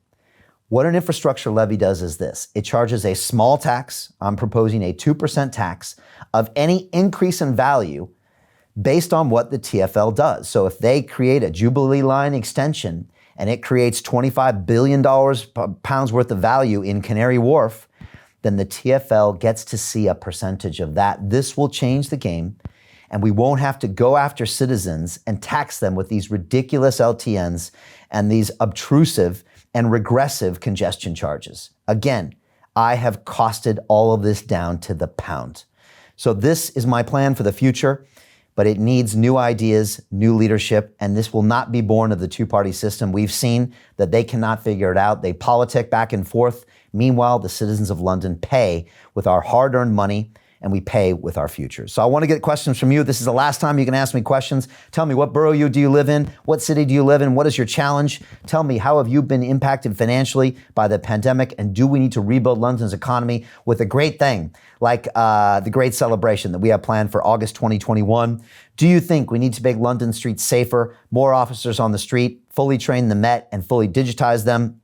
What an infrastructure levy does is this. It charges a small tax, I'm proposing a 2% tax, of any increase in value based on what the TfL does. So if they create a Jubilee Line extension and it creates $25 billion pounds worth of value in Canary Wharf, then the TfL gets to see a percentage of that. This will change the game, and we won't have to go after citizens and tax them with these ridiculous LTNs and these obtrusive and regressive congestion charges. Again, I have costed all of this down to the pound. So this is my plan for the future, but it needs new ideas, new leadership, and this will not be born of the two-party system. We've seen that they cannot figure it out. They politic back and forth. Meanwhile, the citizens of London pay with our hard-earned money and we pay with our future. So I want to get questions from you. This is the last time you can ask me questions. Tell me, what borough do you live in? What city do you live in? What is your challenge? Tell me, how have you been impacted financially by the pandemic? And do we need to rebuild London's economy with a great thing like the Great Celebration that we have planned for August 2021? Do you think we need to make London streets safer, more officers on the street, fully train the Met, and fully digitize them?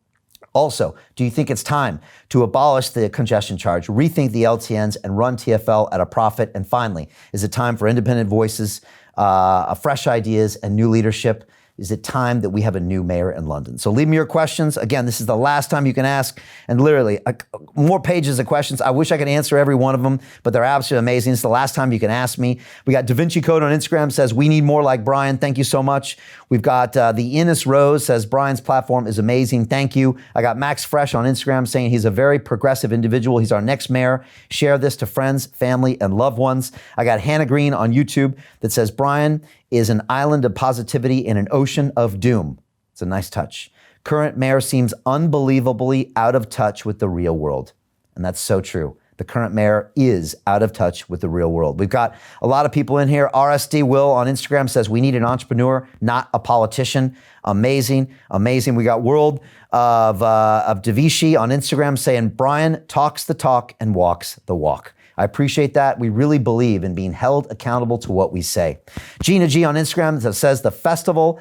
Also, do you think it's time to abolish the congestion charge, rethink the LTNs, and run TfL at a profit? And finally, is it time for independent voices, fresh ideas, and new leadership? Is it time that we have a new mayor in London? So leave me your questions. Again, this is the last time you can ask, and literally more pages of questions. I wish I could answer every one of them, but they're absolutely amazing. It's the last time you can ask me. We got Da Vinci Code on Instagram, says, we need more like Brian. Thank you so much. We've got the Innes Rose says, Brian's platform is amazing. Thank you. I got Max Fresh on Instagram saying he's a very progressive individual. He's our next mayor. Share this to friends, family, and loved ones. I got Hannah Green on YouTube that says, Brian is an island of positivity in an ocean of doom. It's a nice touch. Current mayor seems unbelievably out of touch with the real world. And that's so true. The current mayor is out of touch with the real world. We've got a lot of people in here. RSD Will on Instagram says, we need an entrepreneur, not a politician. Amazing, amazing. We got World of Davishi on Instagram saying, Brian talks the talk and walks the walk. I appreciate that. We really believe in being held accountable to what we say. Gina G on Instagram says the festival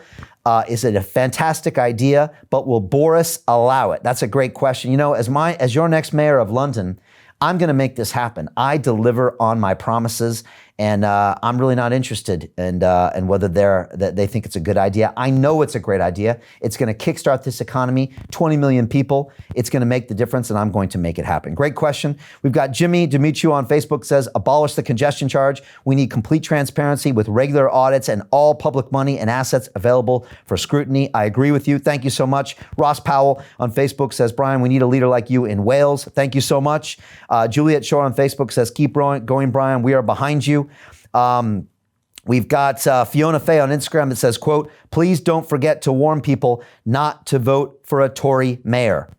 is a fantastic idea, but will Boris allow it? That's a great question. You know, as your next mayor of London, I'm going to make this happen. I deliver on my promises, and I'm really not interested in whether they think it's a good idea. I know it's a great idea. It's going to kickstart this economy, 20 million people. It's going to make the difference, and I'm going to make it happen. Great question. We've got Jimmy Demetriou on Facebook says, abolish the congestion charge. We need complete transparency with regular audits and all public money and assets available for scrutiny. I agree with you. Thank you so much. Ross Powell on Facebook says, Brian, we need a leader like you in Wales. Thank you so much. Juliet Shore on Facebook says, keep going, Brian. We are behind you. We've got Fiona Fay on Instagram that says, quote, please don't forget to warn people not to vote for a Tory mayor.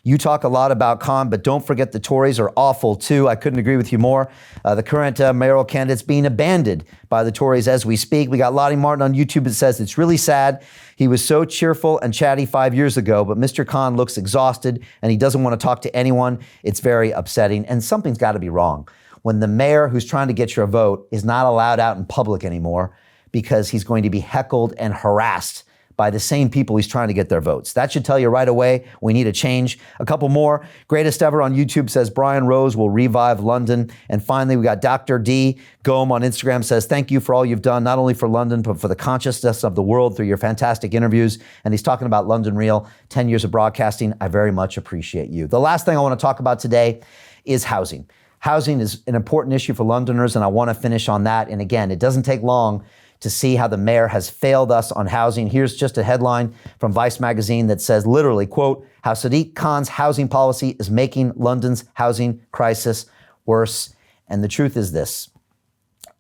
You talk a lot about Khan, but don't forget the Tories are awful too. I couldn't agree with you more. The current mayoral candidate's being abandoned by the Tories as we speak. We got Lottie Martin on YouTube that says, it's really sad. He was so cheerful and chatty 5 years ago, but Mr. Khan looks exhausted and he doesn't want to talk to anyone. It's very upsetting, and something's got to be wrong when the mayor who's trying to get your vote is not allowed out in public anymore because he's going to be heckled and harassed by the same people he's trying to get their votes. That should tell you right away we need a change. A couple more. Greatest Ever on YouTube says, Brian Rose will revive London. And finally, we got Dr. D. Gome on Instagram says, thank you for all you've done, not only for London, but for the consciousness of the world through your fantastic interviews. And he's talking about London Real, 10 years of broadcasting. I very much appreciate you. The last thing I want to talk about today is housing. Housing is an important issue for Londoners, and I want to finish on that. And again, it doesn't take long to see how the mayor has failed us on housing. Here's just a headline from Vice magazine that says literally, quote, how Sadiq Khan's housing policy is making London's housing crisis worse. And the truth is this.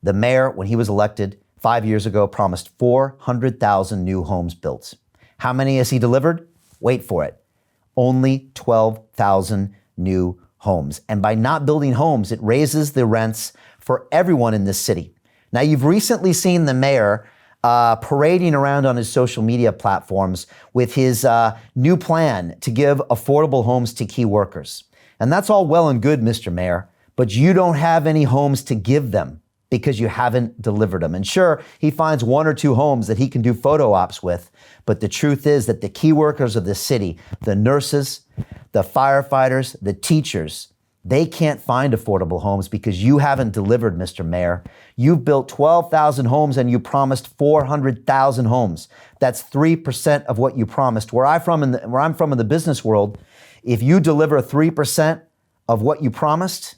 The mayor, when he was elected 5 years ago, promised 400,000 new homes built. How many has he delivered? Wait for it. Only 12,000 new homes. And by not building homes, it raises the rents for everyone in this city. Now, you've recently seen the mayor parading around on his social media platforms with his new plan to give affordable homes to key workers. And that's all well and good, Mr. Mayor, but you don't have any homes to give them because you haven't delivered them. And sure, he finds one or two homes that he can do photo ops with, but the truth is that the key workers of this city, the nurses, the firefighters, the teachers, they can't find affordable homes because you haven't delivered, Mr. Mayor. You've built 12,000 homes and you promised 400,000 homes. That's 3% of what you promised. Where I'm from in the business world, if you deliver 3% of what you promised,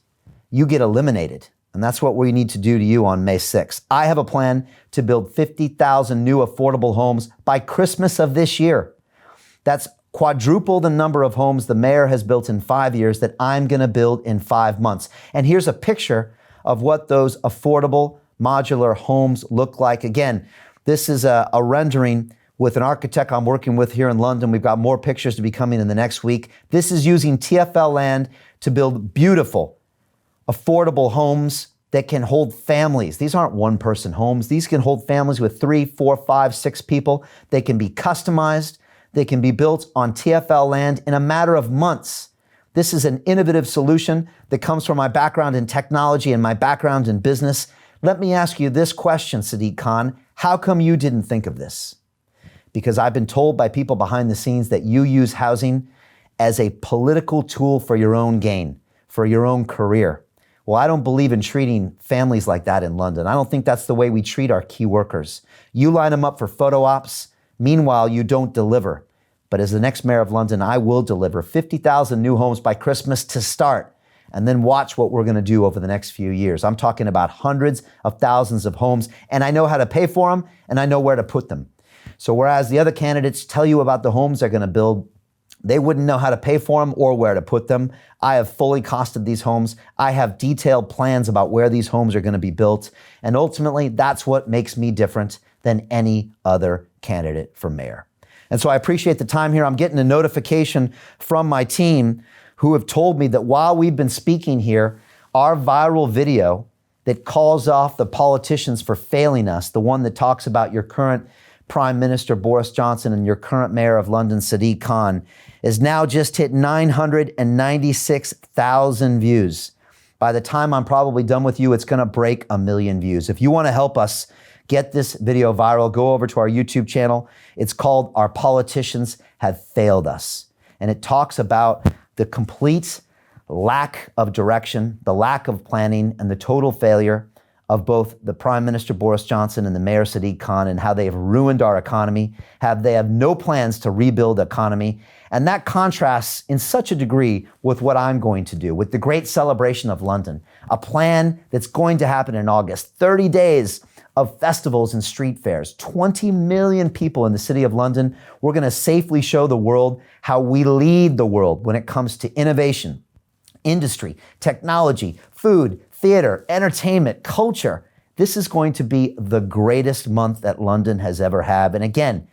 you get eliminated. And that's what we need to do to you on May 6th. I have a plan to build 50,000 new affordable homes by Christmas of this year. That's quadruple the number of homes the mayor has built in 5 years that I'm going to build in 5 months. And here's a picture of what those affordable modular homes look like. Again, this is a rendering with an architect I'm working with here in London. We've got more pictures to be coming in the next week. This is using TfL land to build beautiful, affordable homes that can hold families. These aren't one-person homes. These can hold families with 3, 4, 5, 6 people. They can be customized. They can be built on TfL land in a matter of months. This is an innovative solution that comes from my background in technology and my background in business. Let me ask you this question, Sadiq Khan. How come you didn't think of this? Because I've been told by people behind the scenes that you use housing as a political tool for your own gain, for your own career. Well, I don't believe in treating families like that in London. I don't think that's the way we treat our key workers. You line them up for photo ops. Meanwhile, you don't deliver. But as the next mayor of London, I will deliver 50,000 new homes by Christmas to start, and then watch what we're going to do over the next few years. I'm talking about hundreds of thousands of homes, and I know how to pay for them, and I know where to put them. So whereas the other candidates tell you about the homes they're going to build, they wouldn't know how to pay for them or where to put them. I have fully costed these homes. I have detailed plans about where these homes are going to be built. And ultimately, that's what makes me different than any other candidate for mayor. And so I appreciate the time here. I'm getting a notification from my team who have told me that while we've been speaking here, our viral video that calls off the politicians for failing us, the one that talks about your current Prime Minister Boris Johnson and your current mayor of London, Sadiq Khan, is now just hit 996,000 views. By the time I'm probably done with you, it's going to break 1 million views. If you want to help us get this video viral, go over to our YouTube channel. It's called Our Politicians Have Failed Us. And it talks about the complete lack of direction, the lack of planning, and the total failure of both the Prime Minister Boris Johnson and the Mayor Sadiq Khan, and how they have ruined our economy. They have no plans to rebuild the economy. And that contrasts in such a degree with what I'm going to do, with the great celebration of London, a plan that's going to happen in August, 30 days of festivals and street fairs, 20 million people in the city of London. We're going to safely show the world how we lead the world when it comes to innovation, industry, technology, food, theater, entertainment, culture. This is going to be the greatest month that London has ever had. And again,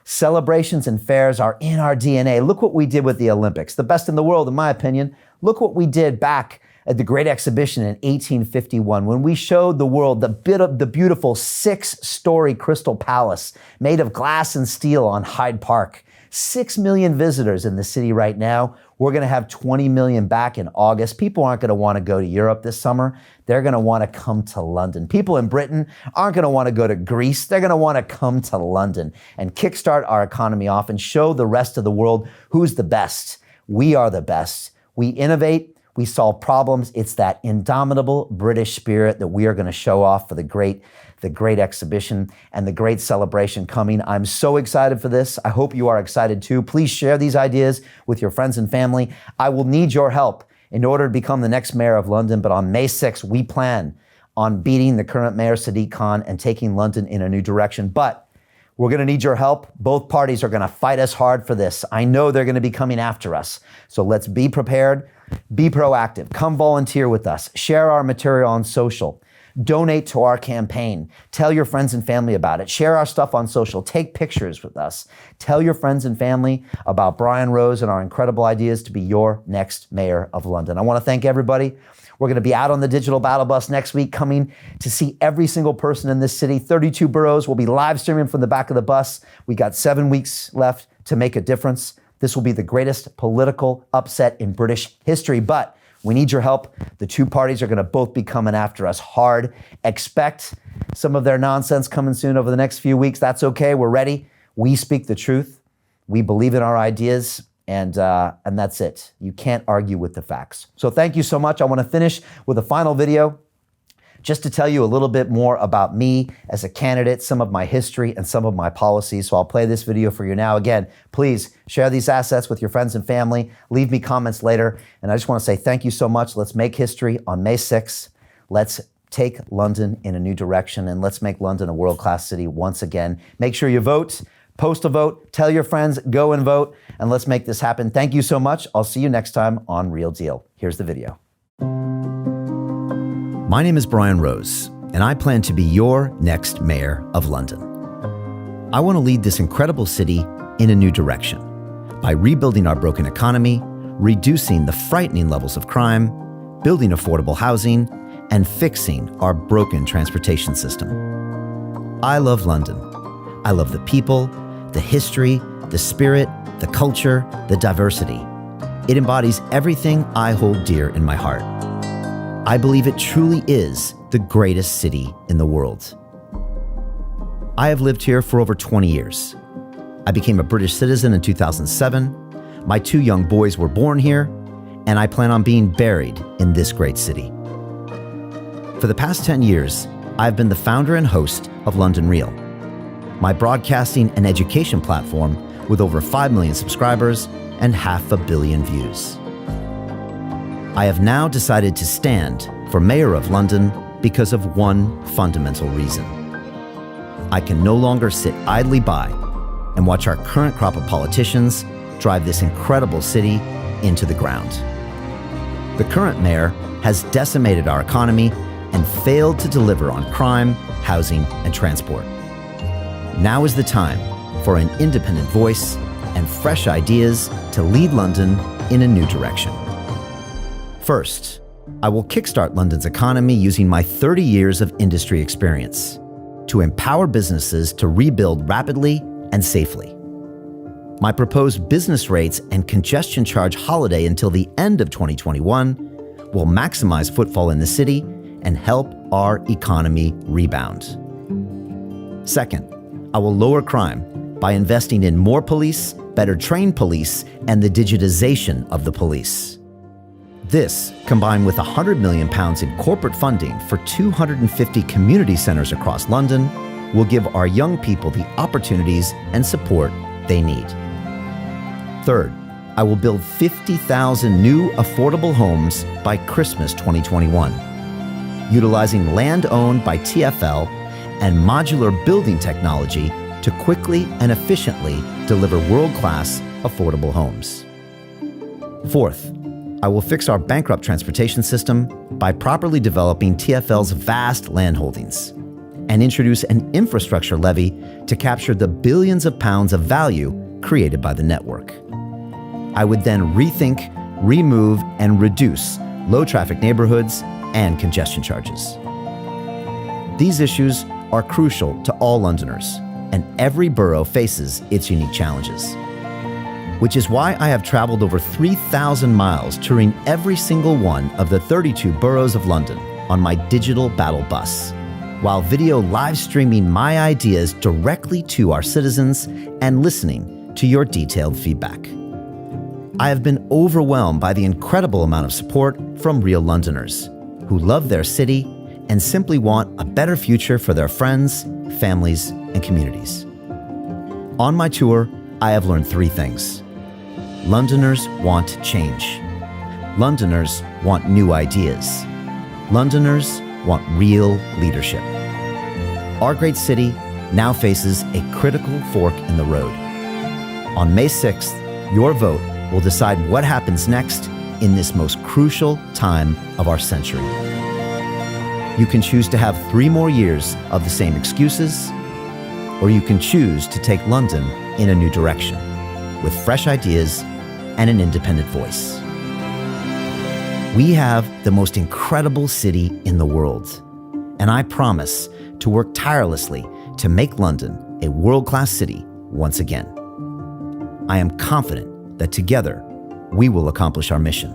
celebrations and fairs are in our DNA. Look what we did with the Olympics, the best in the world, in my opinion. Look what we did back at the Great Exhibition in 1851, when we showed the world the beautiful 6-story Crystal Palace made of glass and steel on Hyde Park. 6 million visitors in the city right now. We're going to have 20 million back in August. People aren't going to want to go to Europe this summer. They're going to want to come to London. People in Britain aren't going to want to go to Greece. They're going to want to come to London and kickstart our economy off and show the rest of the world who's the best. We are the best. We innovate. We solve problems. It's that indomitable British spirit that we are going to show off for the great exhibition and the great celebration coming. I'm so excited for this. I hope you are excited too. Please share these ideas with your friends and family. I will need your help in order to become the next mayor of London. But on May 6th, we plan on beating the current mayor, Sadiq Khan, and taking London in a new direction. But we're going to need your help. Both parties are going to fight us hard for this. I know they're going to be coming after us. So let's be prepared, be proactive, come volunteer with us, share our material on social, donate to our campaign, tell your friends and family about it, share our stuff on social, take pictures with us, tell your friends and family about Brian Rose and our incredible ideas to be your next mayor of London. I want to thank everybody. We're going to be out on the digital battle bus next week, coming to see every single person in this city. 32 boroughs. We'll be live streaming from the back of the bus. We got 7 weeks left to make a difference. This will be the greatest political upset in British history, but we need your help. The two parties are going to both be coming after us hard. Expect some of their nonsense coming soon over the next few weeks. That's okay. We're ready. We speak the truth. We believe in our ideas. And that's it. You can't argue with the facts. So thank you so much. I want to finish with a final video just to tell you a little bit more about me as a candidate, some of my history and some of my policies. So I'll play this video for you now. Again, please share these assets with your friends and family. Leave me comments later. And I just want to say thank you so much. Let's make history on May 6th. Let's take London in a new direction, and let's make London a world-class city once again. Make sure you vote. Post a vote, tell your friends, go and vote, and let's make this happen. Thank you so much. I'll see you next time on Real Deal. Here's the video. My name is Brian Rose, and I plan to be your next mayor of London. I want to lead this incredible city in a new direction by rebuilding our broken economy, reducing the frightening levels of crime, building affordable housing, and fixing our broken transportation system. I love London. I love the people, the history, the spirit, the culture, the diversity. It embodies everything I hold dear in my heart. I believe it truly is the greatest city in the world. I have lived here for over 20 years. I became a British citizen in 2007. My 2 young boys were born here, and I plan on being buried in this great city. For the past 10 years, I've been the founder and host of London Real, my broadcasting and education platform with over 5 million subscribers and 500 million views. I have now decided to stand for Mayor of London because of one fundamental reason. I can no longer sit idly by and watch our current crop of politicians drive this incredible city into the ground. The current mayor has decimated our economy and failed to deliver on crime, housing, and transport. Now is the time for an independent voice and fresh ideas to lead London in a new direction. First, I will kickstart London's economy using my 30 years of industry experience to empower businesses to rebuild rapidly and safely. My proposed business rates and congestion charge holiday until the end of 2021 will maximize footfall in the city and help our economy rebound. Second, I will lower crime by investing in more police, better trained police, and the digitization of the police. This, combined with £100 million in corporate funding for 250 community centres across London, will give our young people the opportunities and support they need. Third, I will build 50,000 new affordable homes by Christmas 2021, utilizing land owned by TfL and modular building technology to quickly and efficiently deliver world-class affordable homes. Fourth, I will fix our bankrupt transportation system by properly developing TfL's vast land holdings and introduce an infrastructure levy to capture the billions of pounds of value created by the network. I would then rethink, remove, and reduce low-traffic neighborhoods and congestion charges. These issues are crucial to all Londoners, and every borough faces its unique challenges. Which is why I have traveled over 3,000 miles touring every single one of the 32 boroughs of London on my digital battle bus, while video live streaming my ideas directly to our citizens and listening to your detailed feedback. I have been overwhelmed by the incredible amount of support from real Londoners who love their city and simply want a better future for their friends, families, and communities. On my tour, I have learned 3 things. Londoners want change. Londoners want new ideas. Londoners want real leadership. Our great city now faces a critical fork in the road. On May 6th, your vote will decide what happens next in this most crucial time of our century. You can choose to have 3 more years of the same excuses, or you can choose to take London in a new direction with fresh ideas and an independent voice. We have the most incredible city in the world, and I promise to work tirelessly to make London a world-class city once again. I am confident that together we will accomplish our mission.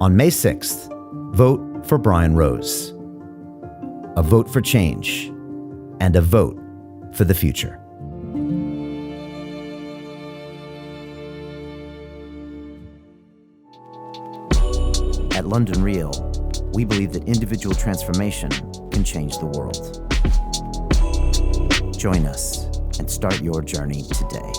On May 6th, vote for Brian Rose. A vote for change and a vote for the future. At London Real, we believe that individual transformation can change the world. Join us and start your journey today.